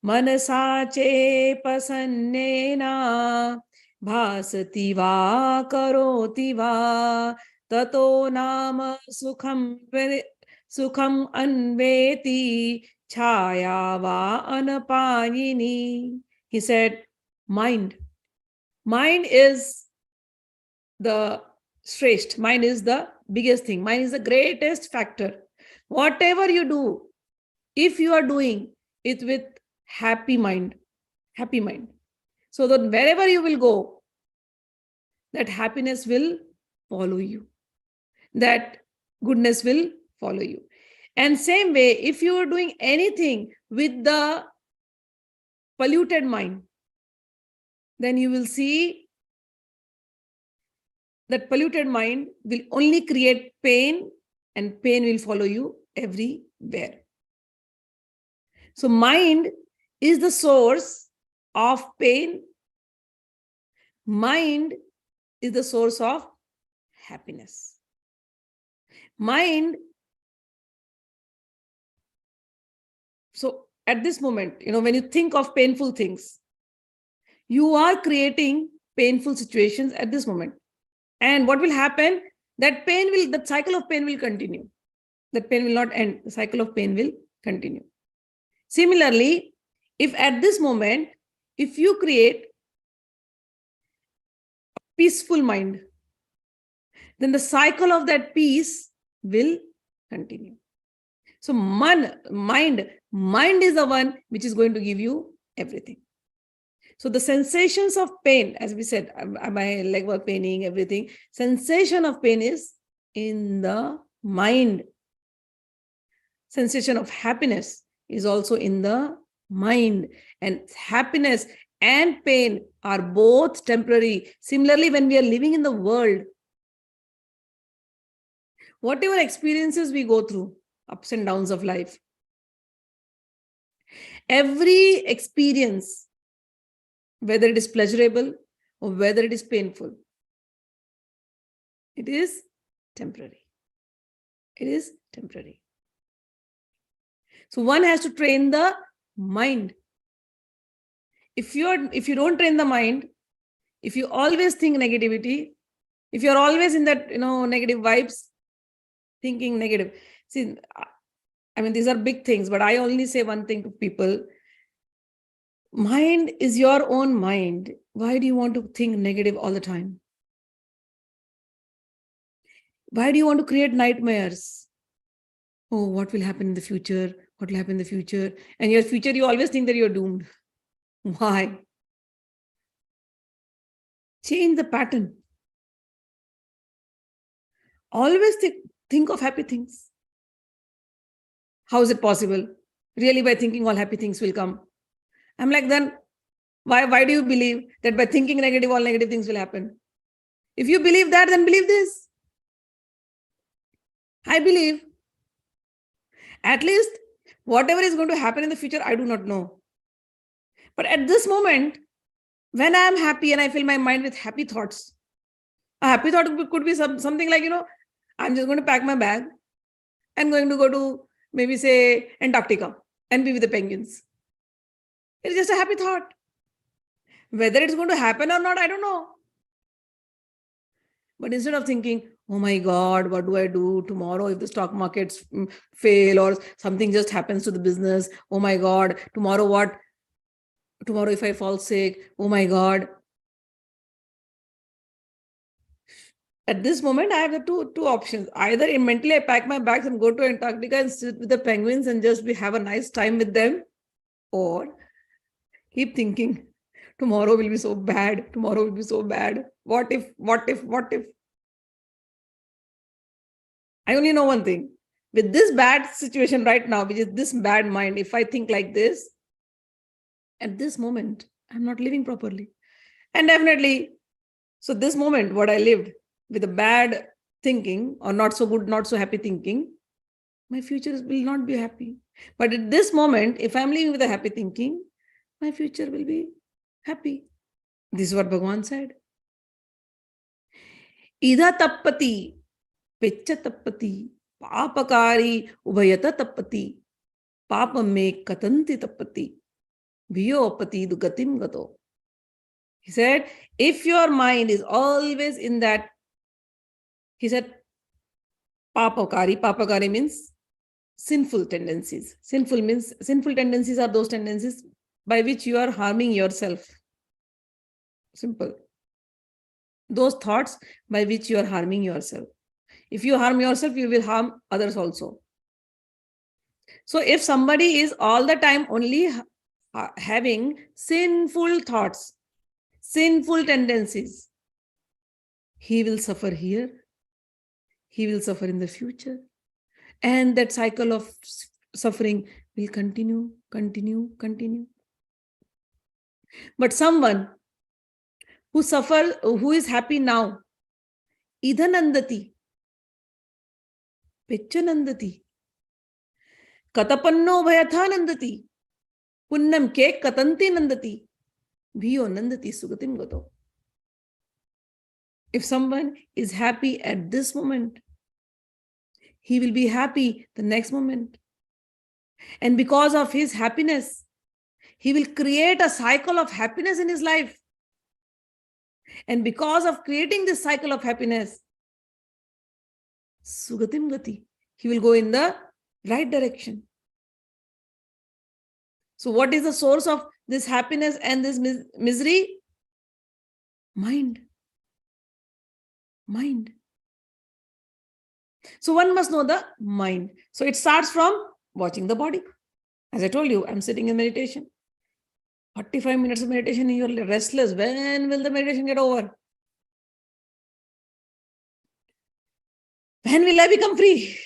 manasache pasannena, bhasati va karoti va, tato nama sukham anveti chaya va anapayini. He said, mind. Mind is the Shrestha. Mind is the biggest thing. Mind is the greatest factor. Whatever you do, if you are doing it with happy mind, so that wherever you will go, that happiness will follow you. That goodness will follow you. And same way, if you are doing anything with the polluted mind, then you will see that polluted mind will only create pain, and pain will follow you everywhere. So mind is the source of pain. Mind is the source of happiness. Mind. So at this moment, when you think of painful things, you are creating painful situations at this moment. And what will happen? That cycle of pain will continue. That pain will not end. The cycle of pain will continue. Similarly, if at this moment, if you create a peaceful mind, then the cycle of that peace will continue. So mind is the one which is going to give you everything. So the sensations of pain, as we said, my leg was paining, everything. Sensation of pain is in the mind. Sensation of happiness is also in the mind. And happiness and pain are both temporary. Similarly, when we are living in the world, whatever experiences we go through, ups and downs of life, every experience, whether it is pleasurable or whether it is painful, it is temporary. It is temporary. So one has to train the mind. If you don't train the mind, if you always think negativity, if you're always in that negative vibes, thinking negative. See, these are big things, but I only say one thing to people. Mind is your own mind. Why do you want to think negative all the time? Why do you want to create nightmares? Oh, what will happen in the future? What will happen in the future? And your future, you always think that you're doomed. Why? Change the pattern. Always think of happy things. How is it possible? Really, by thinking all happy things will come? I'm like, then why do you believe that by thinking negative, all negative things will happen? If you believe that, then believe this. I believe at least whatever is going to happen in the future, I do not know. But at this moment, when I am happy and I fill my mind with happy thoughts, a happy thought could be something like, I'm just going to pack my bag and going to go to maybe say Antarctica and be with the penguins. It's just a happy thought. Whether it's going to happen or not, I don't know. But instead of thinking, oh my God, what do I do tomorrow if the stock markets fail or something just happens to the business? Oh my God, tomorrow what? Tomorrow if I fall sick, oh my God. At this moment, I have the two options. Either mentally I pack my bags and go to Antarctica and sit with the penguins and just have a nice time with them, or keep thinking, tomorrow will be so bad. Tomorrow will be so bad. What if? I only know one thing. With this bad situation right now, which is this bad mind, if I think like this, at this moment, I'm not living properly. And definitely, so this moment, what I lived with a bad thinking or not so good, not so happy thinking, my future will not be happy. But at this moment, if I'm living with a happy thinking, my future will be happy. This is what Bhagavan said. Idha tappati, pecha tappati, papakari ubhayata tappati, papam me katanti tappati, bhiyopati dugatim gato. He said, if your mind is always in that, he said, papakari means sinful tendencies. Sinful tendencies are those tendencies by which you are harming yourself. Simple. those thoughts by which you are harming yourself. If you harm yourself, you will harm others also. So if somebody is all the time only having sinful thoughts, sinful tendencies, he will suffer here, he will suffer in the future. And that cycle of suffering will continue. But someone who is happy now, idhanandati, pechanandati, katapanno bhayatha nandati, punnam ke katanti nandati, bhiyo nandati sugatim gato. If someone is happy at this moment, he will be happy the next moment. And because of his happiness, he will create a cycle of happiness in his life. And because of creating this cycle of happiness, sugatim gati, he will go in the right direction. So what is the source of this happiness and this misery? Mind. So one must know the mind. So it starts from watching the body. As I told you, I'm sitting in meditation. 45 minutes of meditation and you're restless. When will the meditation get over? When will I become free?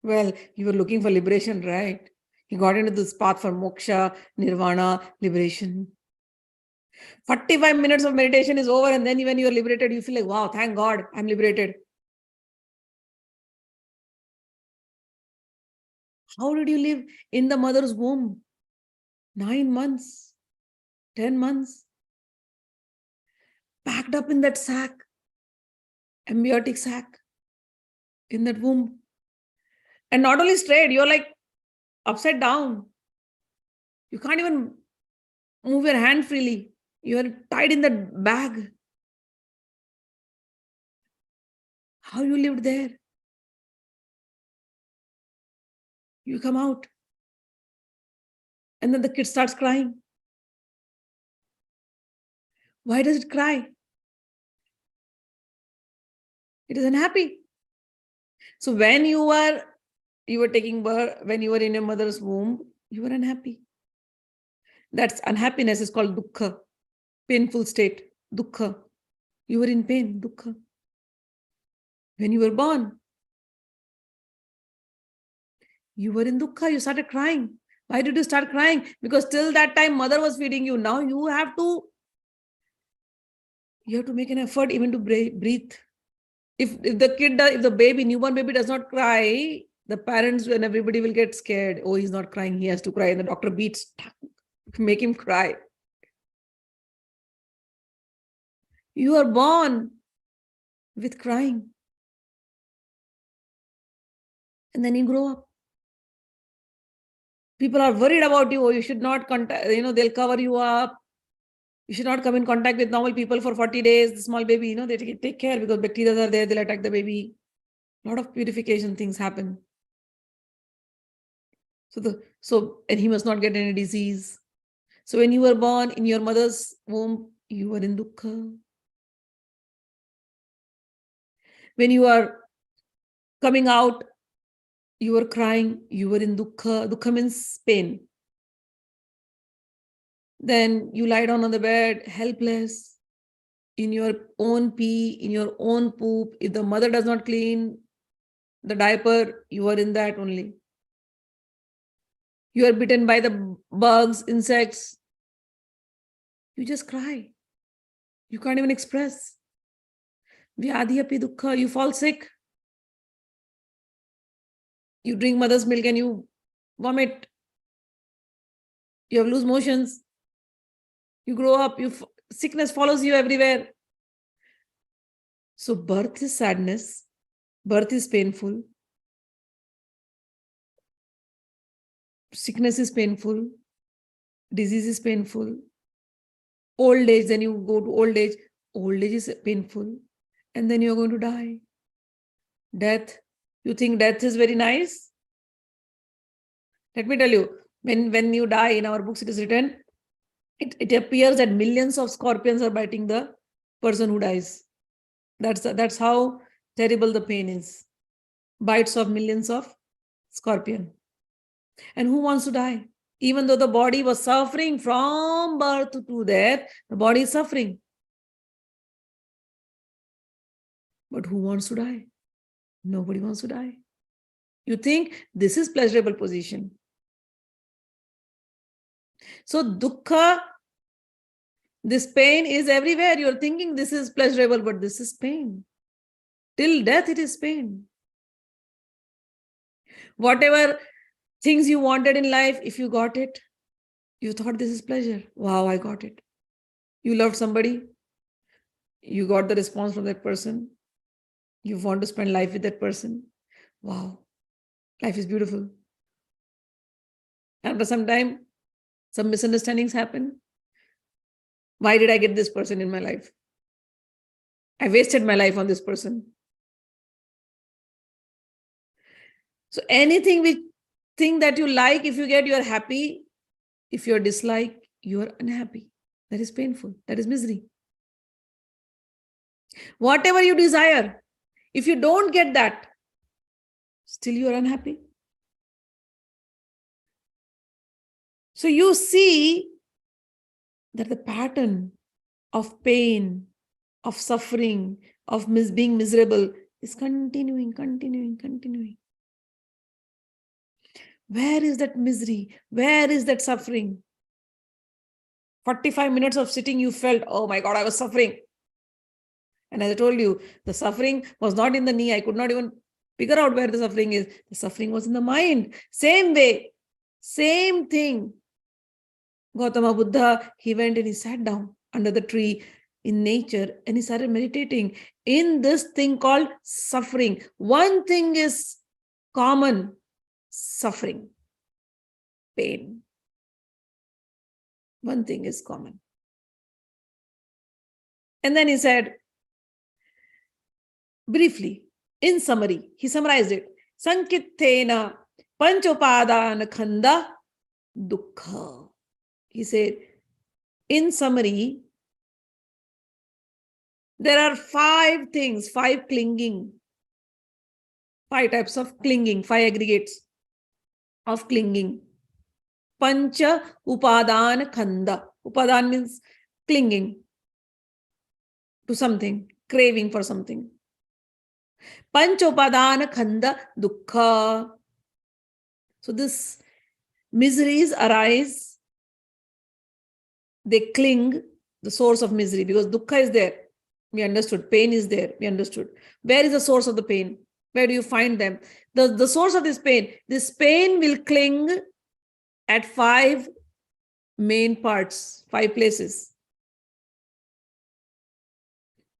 Well, you were looking for liberation, right? You got into this path for moksha, nirvana, liberation. 45 minutes of meditation is over, and then when you are liberated, you feel like, wow, thank God, I'm liberated. How did you live in the mother's womb? 9 months, 10 months, packed up in that sack, amniotic sack, in that womb. And not only straight, you're like upside down. You can't even move your hand freely. You're tied in that bag. How you lived there? You come out. And then the kid starts crying. Why does it cry? It is unhappy. So when you were taking birth, when you were in your mother's womb, you were unhappy. That's unhappiness is called Dukh, painful state, Dukh. You were in pain, Dukh. When you were born, you were in Dukh, you started crying. Why did you start crying? Because till that time, mother was feeding you. Now you have to make an effort even to breathe. If the baby, newborn baby does not cry, the parents and everybody will get scared. Oh, he's not crying, he has to cry. And the doctor beats, make him cry. You are born with crying. And then you grow up. People are worried about you. Oh, you should not contact, they'll cover you up. You should not come in contact with normal people for 40 days. The small baby, they take care because bacteria are there. They'll attack the baby. A lot of purification things happen. And he must not get any disease. So when you were born in your mother's womb, you were in Dukha. When you are coming out, you were crying, you were in Dukha. Dukha means pain. Then you lie down on the bed, helpless, in your own pee, in your own poop. If the mother does not clean the diaper, you are in that only. You are bitten by the bugs, insects. You just cry. You can't even express. Vyadhyapi Dukha, you fall sick. You drink mother's milk and you vomit. You have loose motions. You grow up, sickness follows you everywhere. So birth is sadness. Birth is painful. Sickness is painful. Disease is painful. Old age, then you go to old age. Old age is painful. And then you're going to die. Death. You think death is very nice? Let me tell you, when you die, in our books it is written, it appears that millions of scorpions are biting the person who dies. That's how terrible the pain is. Bites of millions of scorpion. And who wants to die? Even though the body was suffering from birth to death, the body is suffering. But who wants to die? Nobody wants to die. You think this is pleasurable position. So dukkha, this pain is everywhere. You're thinking this is pleasurable, but this is pain. Till death, it is pain. Whatever things you wanted in life, if you got it, you thought this is pleasure. Wow, I got it. You loved somebody, you got the response from that person. You want to spend life with that person. Wow, life is beautiful. After some time, some misunderstandings happen. Why did I get this person in my life? I wasted my life on this person. So anything that you like, if you get, you are happy. If you dislike, you are unhappy. That is painful. That is misery. Whatever you desire, if you don't get that, still you are unhappy. So you see that the pattern of pain, of suffering, of being miserable is continuing. Where is that misery? Where is that suffering? 45 minutes of sitting, you felt, oh my God, I was suffering. And as I told you, the suffering was not in the knee. I could not even figure out where the suffering is. The suffering was in the mind. Same way, same thing. Gautama Buddha, he went and he sat down under the tree in nature and he started meditating in this thing called suffering. One thing is common: suffering, pain. One thing is common. And then he said, briefly, in summary, he summarized it. Sankittena panchopadana khanda dukkha. He said, in summary, there are 5 things, 5 clinging, 5 types of clinging, 5 aggregates of clinging. Pancha upadaan khanda. Upadaan means clinging to something, craving for something. Pancha upadaan khanda dukkha. So this miseries arise, they cling, the source of misery, because dukkha is there. We understood. Pain is there. We understood. Where is the source of the pain? Where do you find them? The source of this pain will cling at 5 main parts, 5 places.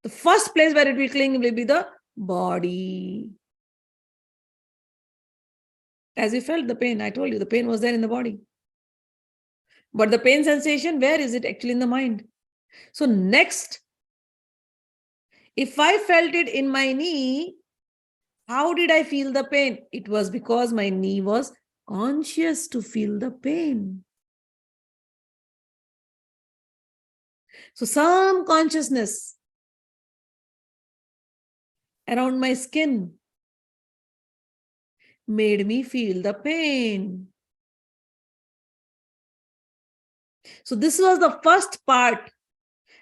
The first place where it will cling will be the body. As you felt the pain, I told you the pain was there in the body. But the pain sensation, where is it? Actually in the mind. So next, if I felt it in my knee, how did I feel the pain? It was because my knee was conscious to feel the pain. So some consciousness around my skin made me feel the pain. So this was the first part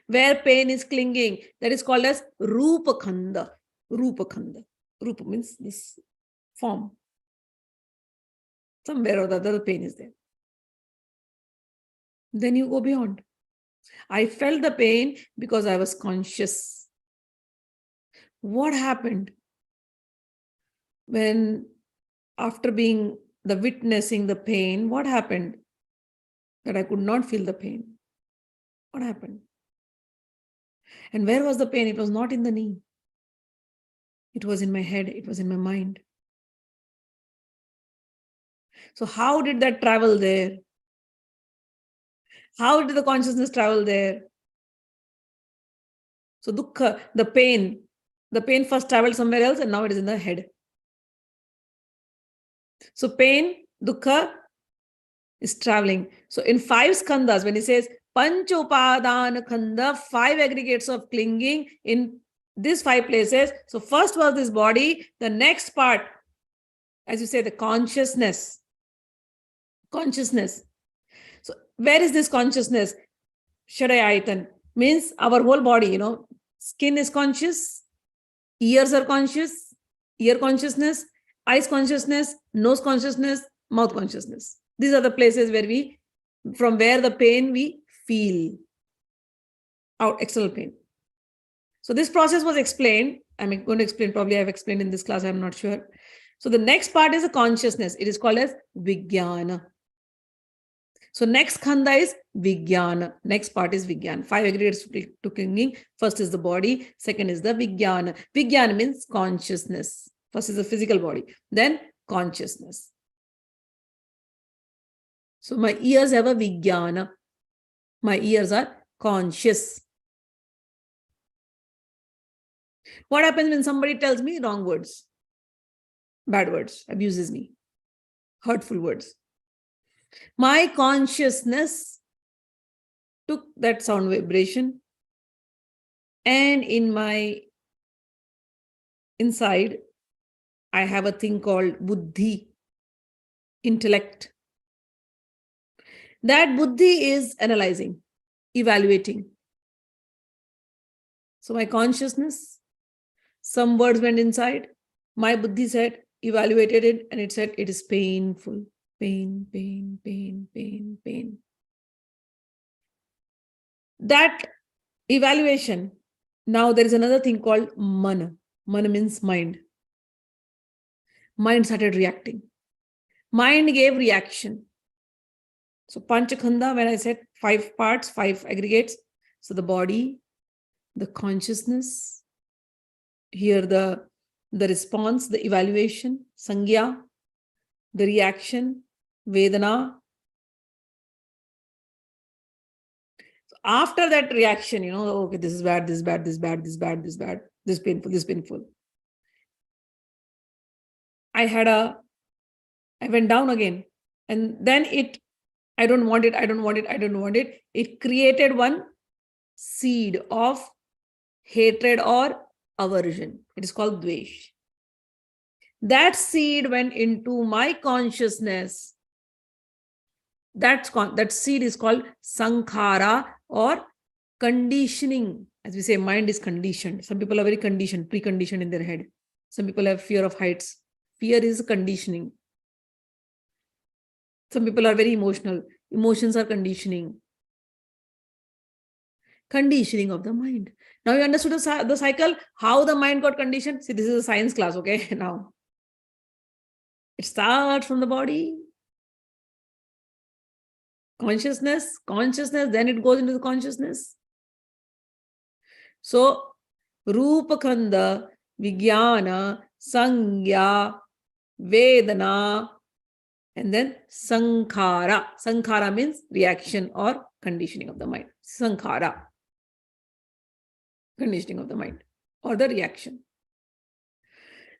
where pain is clinging. That is called as rupa khanda. Rupa khanda. Rupa means this form. Somewhere or the other, the pain is there. Then you go beyond. I felt the pain because I was conscious. What happened when, after being the witnessing the pain, what happened? That I could not feel the pain. What happened? And where was the pain? It was not in the knee. It was in my head. It was in my mind. So how did that travel there? How did the consciousness travel there? So dukkha, the pain first traveled somewhere else and now it is in the head. So pain, dukkha is traveling. So in 5 skandhas, when he says Panch upadaan khanda, 5 aggregates of clinging in these 5 places. So first was this body. The next part, as you say, the consciousness. Consciousness. So where is this consciousness? Shadayaitan means our whole body, skin is conscious, ears are conscious, ear consciousness, eyes consciousness, nose consciousness, mouth consciousness. These are the places where from where the pain we feel out, external pain. So this process was explained. I'm going to explain, probably I've explained in this class, I'm not sure. So the next part is a consciousness. It is called as Vijnana. So next khanda is Vijnana. Next part is Vijnana. 5 aggregates to clinging. First is the body. Second is the Vijnana. Vijnana means consciousness. First is the physical body. Then consciousness. So my ears have a Vijnana. My ears are conscious. What happens when somebody tells me wrong words? Bad words, abuses me, hurtful words. My consciousness took that sound vibration, and in my inside, I have a thing called Buddhi, intellect. That Buddhi is analyzing, evaluating. So my consciousness, some words went inside. My Buddhi said, evaluated it, and it said it is painful. Pain, pain, pain, pain, pain. That evaluation, now there is another thing called mana. Mana means mind. Mind started reacting. Mind gave reaction. So Panchakhanda, when I said 5 parts, 5 aggregates, so the body, the consciousness, here the response, the evaluation, Sangya, the reaction, Vedana. So after that reaction, okay, this is bad, this is bad, this is bad, this is bad, this is bad, this is painful, this is painful. I went down again, and then I don't want it, I don't want it, I don't want it. It created one seed of hatred or aversion. It is called dvesh. That seed went into my consciousness. That seed is called sankhara or conditioning. As we say, mind is conditioned. Some people are very conditioned, preconditioned in their head. Some people have fear of heights. Fear is conditioning. Some people are very emotional. Emotions are conditioning. Conditioning of the mind. Now you understood the cycle, how the mind got conditioned. See, this is a science class, okay? Now, it starts from the body. Consciousness, then it goes into the consciousness. So, Rupa Khanda, Vijnana, Sangya, Vedana, and then Sankhara. Sankhara means reaction or conditioning of the mind. Sankhara, conditioning of the mind or the reaction.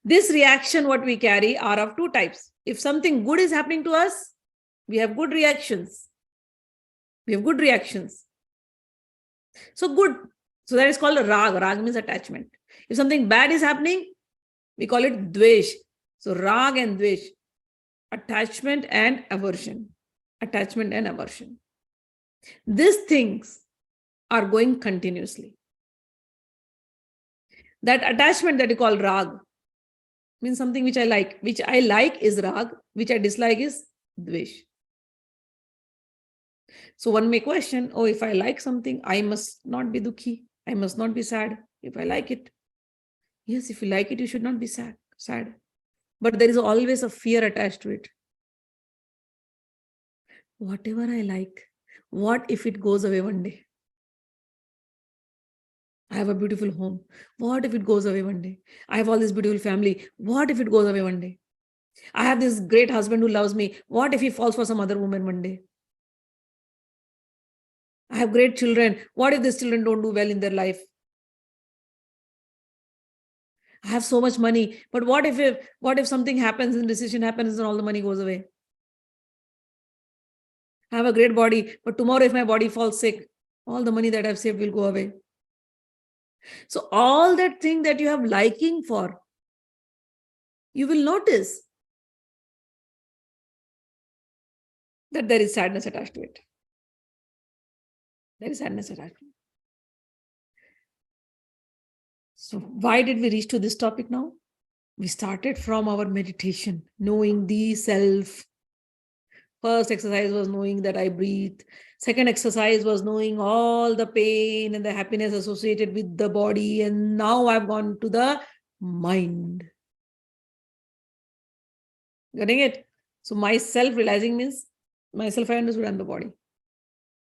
This reaction, what we carry, are of 2 types. If something good is happening to us, we have good reactions. We have good reactions. So good. So that is called a rag. Rag means attachment. If something bad is happening, we call it dvesh. So rag and dvesh. Attachment and aversion. Attachment and aversion. These things are going continuously. That attachment that you call rag means something which I like. Which I like is rag. Which I dislike is dvesh. So one may question, if I like something, I must not be dukhi. I must not be sad if I like it. Yes, if you like it, you should not be sad. But there is always a fear attached to it. Whatever I like, what if it goes away one day? I have a beautiful home. What if it goes away one day? I have all this beautiful family. What if it goes away one day? I have this great husband who loves me. What if he falls for some other woman one day? I have great children. What if these children don't do well in their life? I have so much money. But what if something happens and decision happens and all the money goes away? I have a great body, but tomorrow if my body falls sick, all the money that I've saved will go away. So all that thing that you have liking for, you will notice that there is sadness attached to it. There is sadness attached to it. So why did we reach to this topic now? We started from our meditation, knowing the self. First exercise was knowing that I breathe. Second exercise was knowing all the pain and the happiness associated with the body. And now I've gone to the mind. Getting it? So myself realizing means myself I understood I'm the body.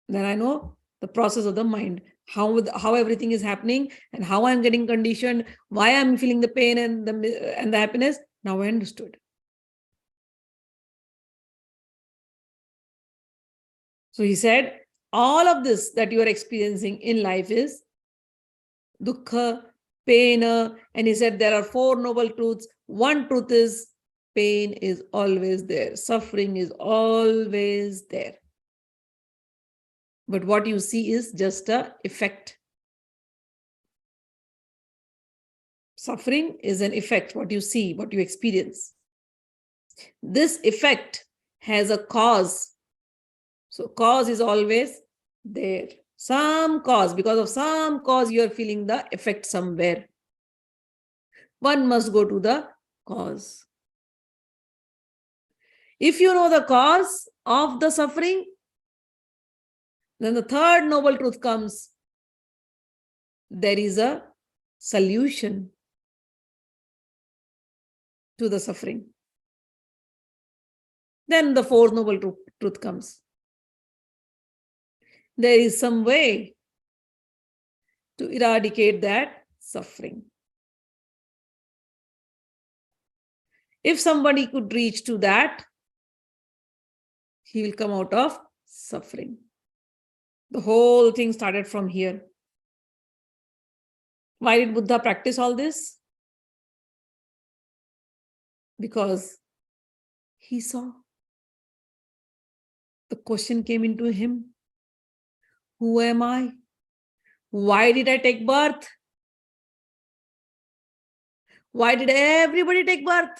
Then I know the process of the mind, how everything is happening and how I'm getting conditioned, why I'm feeling the pain and the happiness. Now I understood. So he said, all of this that you are experiencing in life is Dukh, pain. And he said there are 4 noble truths. One truth is pain is always there. Suffering is always there. But what you see is just an effect. Suffering is an effect, what you see, what you experience. This effect has a cause. So cause is always there. Some cause, because of some cause, you are feeling the effect somewhere. One must go to the cause. If you know the cause of the suffering, then the third noble truth comes. There is a solution to the suffering. Then the fourth noble truth comes. There is some way to eradicate that suffering. If somebody could reach to that, he will come out of suffering. The whole thing started from here. Why did Buddha practice all this? Because he saw. The question came into him. Who am I? Why did I take birth? Why did everybody take birth?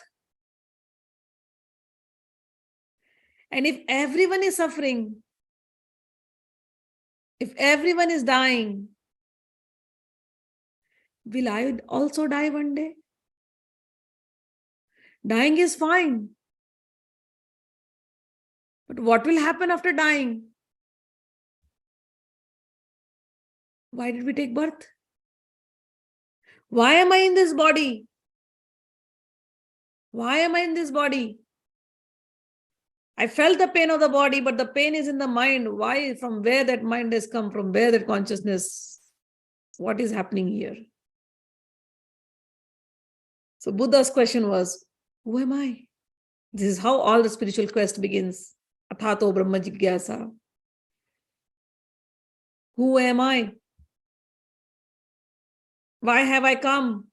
And if everyone is suffering, if everyone is dying, will I also die one day? Dying is fine. But what will happen after dying? Why did we take birth? Why am I in this body? Why am I in this body? I felt the pain of the body, but the pain is in the mind. Why? From where that mind has come, from where that consciousness, what is happening here? So Buddha's question was, who am I? This is how all the spiritual quest begins. Athato Brahma Jigyasa. Who am I? Why have I come?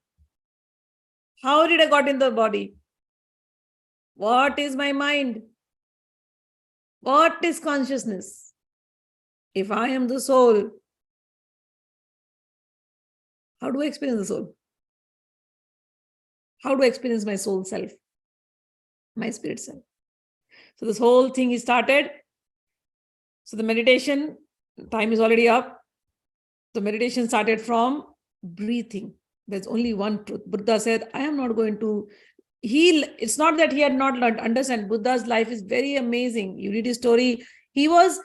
How did I got in the body? What is my mind? What is consciousness? If I am the soul, how do I experience the soul? How do I experience my soul self? My spirit self. So this whole thing is started. So the meditation, time is already up. The meditation started from breathing. There's only one truth. Buddha said, I am not going to heal. It's not that he had not learned. Understand, Buddha's life is very amazing. You read his story. He was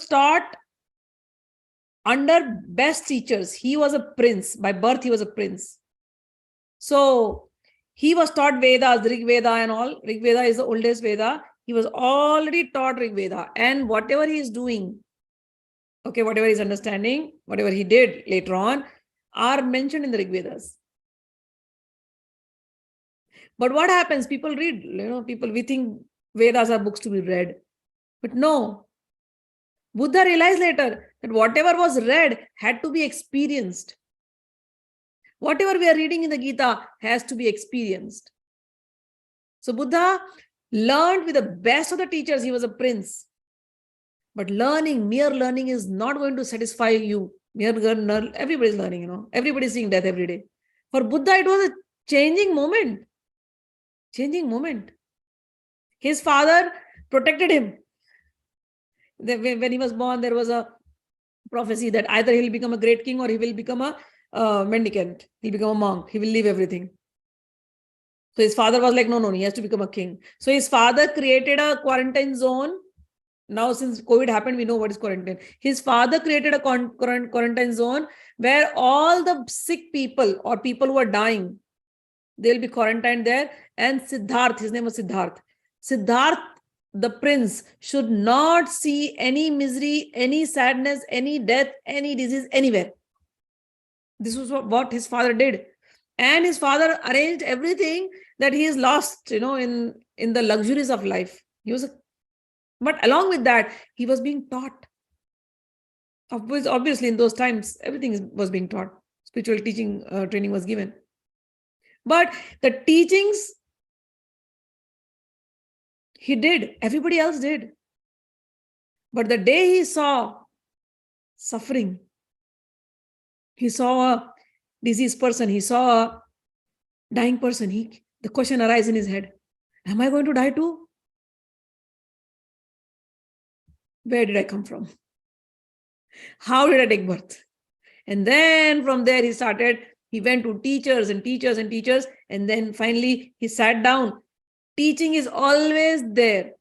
taught under best teachers. He was a prince. By birth, he was a prince. So he was taught Vedas, Rig Veda and all. Rig Veda is the oldest Veda. He was already taught Rig Veda. And whatever he is doing, okay, whatever he's understanding, whatever he did later on, are mentioned in the Rig Vedas. But what happens? People read, we think Vedas are books to be read. But no. Buddha realized later that whatever was read had to be experienced. Whatever we are reading in the Gita has to be experienced. So Buddha learned with the best of the teachers. He was a prince. But learning, mere learning is not going to satisfy you. Everybody's learning, everybody's seeing death every day. For Buddha, it was a changing moment. Changing moment. His father protected him. When he was born, there was a prophecy that either he'll become a great king or he will become a mendicant. He'll become a monk. He will leave everything. So his father was like, no, he has to become a king. So his father created a quarantine zone. Now, since COVID happened, we know what is quarantine. His father created a quarantine zone where all the sick people or people who are dying, they'll be quarantined there. And Siddharth, his name was Siddharth. Siddharth, the prince, should not see any misery, any sadness, any death, any disease anywhere. This was what his father did. And his father arranged everything that he is lost, in the luxuries of life. But along with that, he was being taught. Obviously, in those times, everything was being taught. Spiritual teaching training was given. But the teachings he did, everybody else did. But the day he saw suffering, he saw a diseased person, he saw a dying person, the question arises in his head, am I going to die too? Where did I come from? How did I take birth? And then from there he went to teachers and teachers and teachers, and then finally he sat down. Teaching is always there.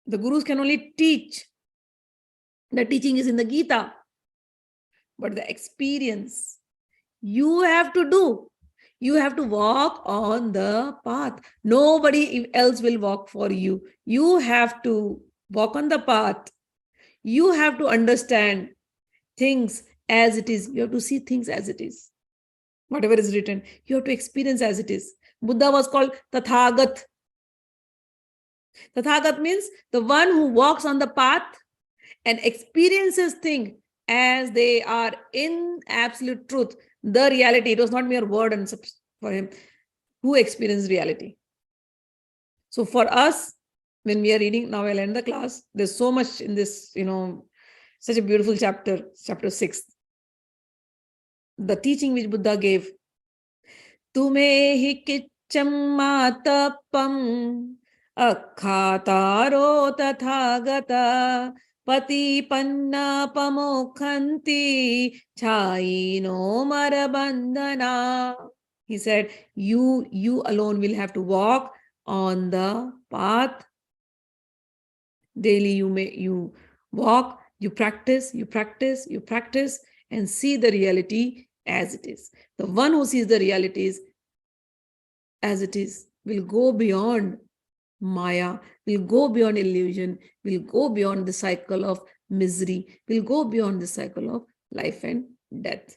The gurus can only teach. The teaching is in the Gita. But the experience, you have to do. You have to walk on the path. Nobody else will walk for you. You have to walk on the path. You have to understand things as it is. You have to see things as it is. Whatever is written, you have to experience as it is. Buddha was called Tathagat. Tathagat means the one who walks on the path and experiences things as they are in absolute truth. The reality, it was not mere word and for him who experienced reality. So for us, when we are reading, now I'll end the class, there's so much in this, such a beautiful chapter 6. The teaching which Buddha gave, Tume hi kicham matapam akhataro tathagata pati panna pamokhanti chayino marabandhana. He said, you alone will have to walk on the path. Daily you walk, you practice, and see the reality as it is. The one who sees the realities as it is will go beyond Maya, will go beyond illusion, will go beyond the cycle of misery, will go beyond the cycle of life and death.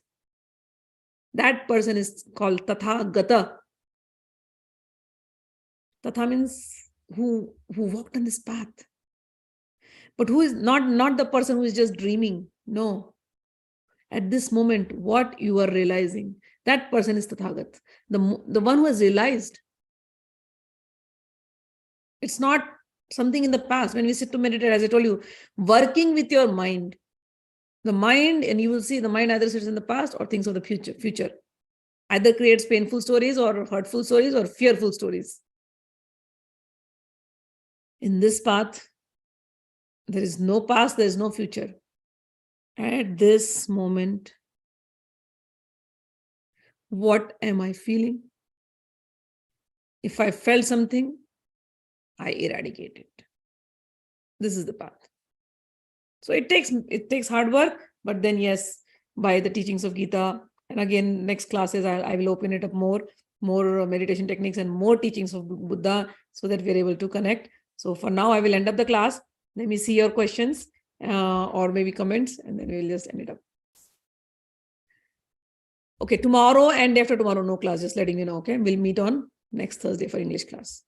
That person is called Tathagata. Tatha means who walked on this path. But who is not the person who is just dreaming. No. At this moment, what you are realizing, that person is Tathagat. The one who has realized. It's not something in the past. When we sit to meditate, as I told you, working with your mind. The mind, and you will see the mind either sits in the past or thinks of the future. Either creates painful stories or hurtful stories or fearful stories. In this path, there is no past, there is no future. At this moment, what am I feeling? If I felt something, I eradicate it. This is the path. So it takes hard work, but then yes, by the teachings of Gita, and again, next classes, I will open it up more meditation techniques and more teachings of Buddha so that we're able to connect. So for now, I will end up the class. Let me see your questions or maybe comments, and then we'll just end it up. Okay, tomorrow and after tomorrow, no class, just letting you know, okay? We'll meet on next Thursday for English class.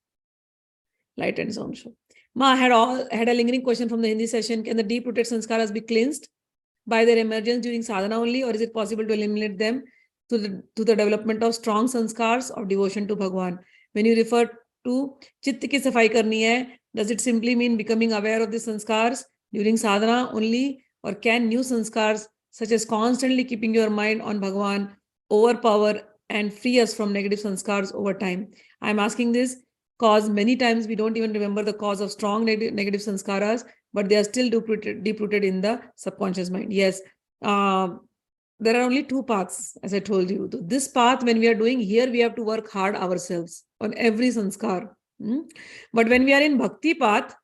Light and sound show. Ma, I had a lingering question from the Hindi session. Can the deep-rooted sanskaras be cleansed by their emergence during sadhana only, or is it possible to eliminate them to the development of strong sanskars of devotion to Bhagwan? When you refer to chitta ki safai karni hai, Does it simply mean becoming aware of the sanskars during sadhana only? Or can new sanskars, such as constantly keeping your mind on Bhagavan, overpower and free us from negative sanskars over time? I'm asking this because many times we don't even remember the cause of strong negative sanskaras, but they are still deep-rooted in the subconscious mind. Yes, there are only two paths, as I told you. This path, when we are doing here, we have to work hard ourselves on every sanskar. But when we are in bhakti path,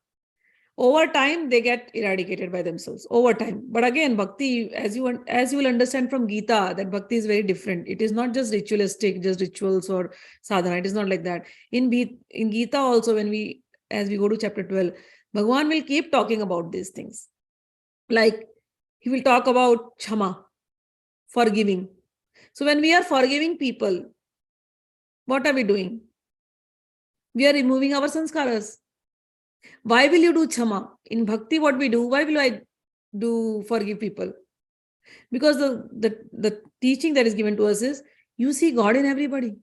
over time, they get eradicated by themselves, over time. But again, bhakti, as you will understand from Gita, that bhakti is very different. It is not just ritualistic, just rituals or sadhana. It is not like that. In Gita also, as we go to chapter 12, Bhagavan will keep talking about these things. Like, he will talk about kshama, forgiving. So when we are forgiving people, what are we doing? We are removing our sanskaras. Why will you do kshama? In bhakti, what we do, why will I do forgive people? Because the teaching that is given to us is, you see God in everybody.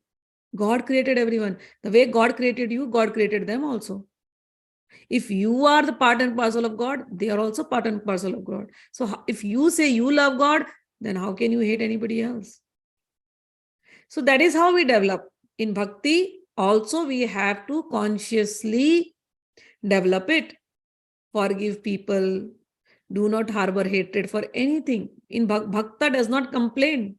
God created everyone. The way God created you, God created them also. If you are the part and parcel of God, they are also part and parcel of God. So if you say you love God, then how can you hate anybody else? So that is how we develop. In bhakti, also we have to consciously develop it. Forgive people. Do not harbor hatred for anything. In Bhakta does not complain.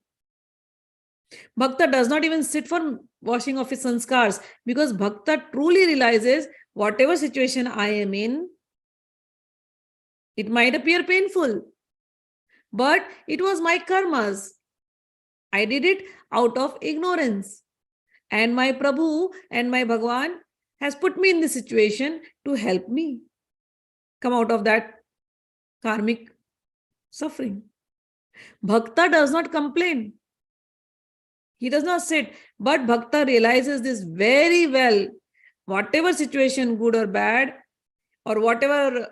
Bhakta does not even sit for washing of his sanskars, because Bhakta truly realizes whatever situation I am in, it might appear painful, but it was my karmas. I did it out of ignorance. And my Prabhu and my Bhagwan has put me in this situation to help me come out of that karmic suffering. Bhakta does not complain. He does not sit, but Bhakta realizes this very well. Whatever situation, good or bad, or whatever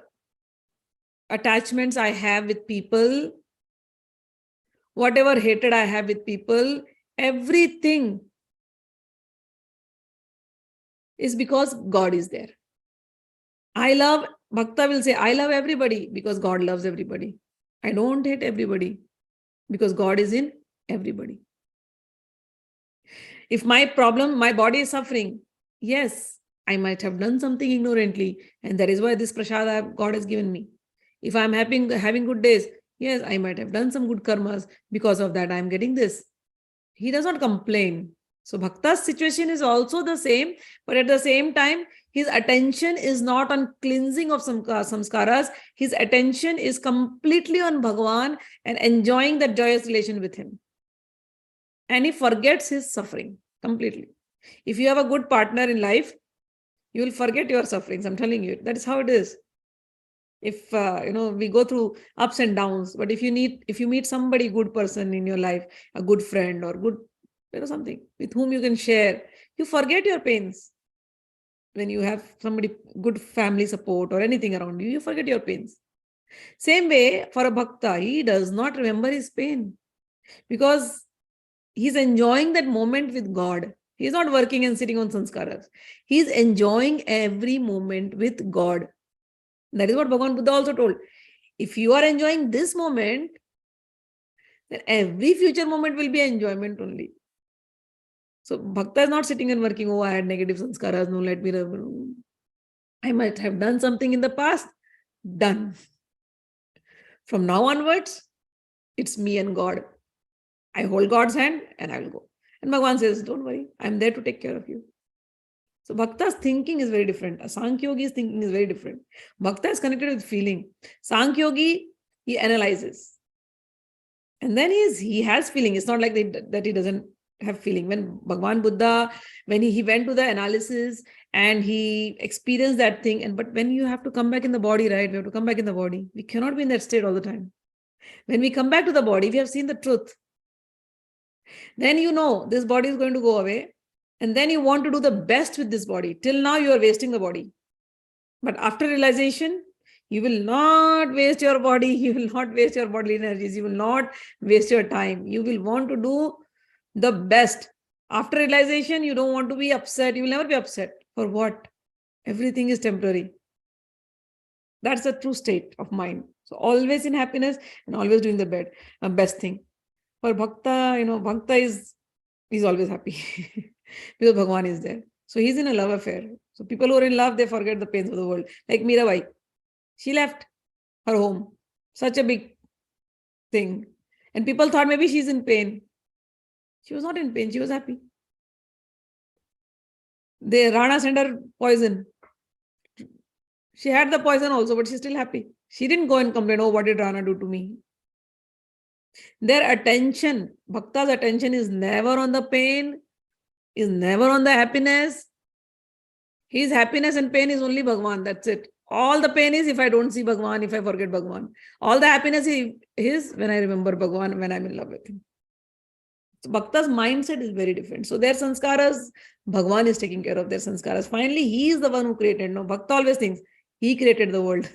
attachments I have with people, whatever hatred I have with people, everything is because God is there. Bhakta will say, I love everybody because God loves everybody. I don't hate everybody because God is in everybody. If my body is suffering, yes, I might have done something ignorantly, and that is why this prasada God has given me. If I'm having good days, yes, I might have done some good karmas. Because of that, I'm getting this. He does not complain. So Bhakta's situation is also the same, but at the same time, his attention is not on cleansing of some samskaras. His attention is completely on Bhagavan and enjoying that joyous relation with him. And he forgets his suffering completely. If you have a good partner in life, you will forget your sufferings. I'm telling you, that is how it is. If we go through ups and downs, but if you meet somebody, good person in your life, a good friend or good, something with whom you can share, you forget your pains. When you have somebody, good family support or anything around you, you forget your pains. Same way for a bhakta, he does not remember his pain because he's enjoying that moment with God. He's not working and sitting on sanskaras. He's enjoying every moment with God. That is what Bhagavan Buddha also told. If you are enjoying this moment, then every future moment will be enjoyment only. So Bhakta is not sitting and working, I had negative sanskaras, no, let me, I might have done something in the past. Done. From now onwards, it's me and God. I hold God's hand and I will go. And Bhagavan says, don't worry, I'm there to take care of you. So Bhakta's thinking is very different. A Sankhyogi's thinking is very different. Bhakta is connected with feeling. Sankhyogi, he analyzes. And then he has feeling. It's not like that he doesn't have feeling. When Bhagavan Buddha, when he went to the analysis and he experienced that thing, but when you have to come back in the body, right? We have to come back in the body. We cannot be in that state all the time. When we come back to the body, we have seen the truth. Then this body is going to go away. And then you want to do the best with this body. Till now, you are wasting the body. But after realization, you will not waste your body. You will not waste your bodily energies. You will not waste your time. You will want to do the best. After realization, you don't want to be upset. You will never be upset. For what? Everything is temporary. That's the true state of mind. So always in happiness and always doing the best thing. For Bhakta, Bhakta is always happy because Bhagwan is there. So he's in a love affair. So people who are in love, they forget the pains of the world. Like Mirabai, she left her home. Such a big thing. And people thought maybe she's in pain. She was not in pain. She was happy. The Rana sent her poison. She had the poison also, but she's still happy. She didn't go and complain, oh, what did Rana do to me? Their attention, Bhakta's attention is never on the pain, is never on the happiness. His happiness and pain is only Bhagwan. That's it. All the pain is if I don't see Bhagwan, if I forget Bhagwan. All the happiness is when I remember Bhagwan, when I'm in love with him. So Bhakta's mindset is very different. So their sanskaras, Bhagwan is taking care of their sanskaras. Finally, he is the one who created. No, Bhakta always thinks he created the world.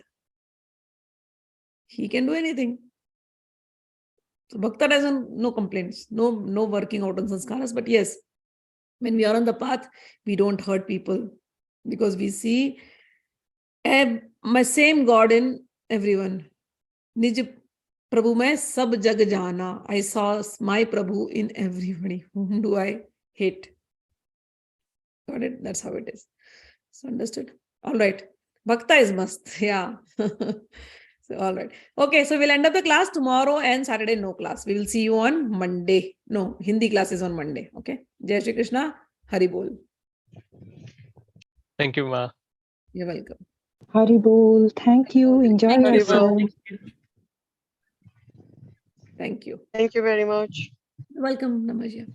He can do anything. So Bhakta doesn't, no complaints, no working out on sanskaras. But yes, when we are on the path, we don't hurt people because we see my same God in everyone. Nij Prabhu mein sab jag jana. I saw my Prabhu in everybody. Whom do I hate? Got it? That's how it is. So understood? All right. Bhakta is mast. Yeah. So, all right. Okay. So we'll end up the class tomorrow and Saturday, no class. We will see you on Monday. No, Hindi class is on Monday. Okay. Jai Shri Krishna. Hari Bol.
Thank you, Ma.
You're welcome.
Hari Bol. Thank you. Enjoy
Thank you.
yourself.
Thank you.
Thank you very much.
Welcome, Namaste.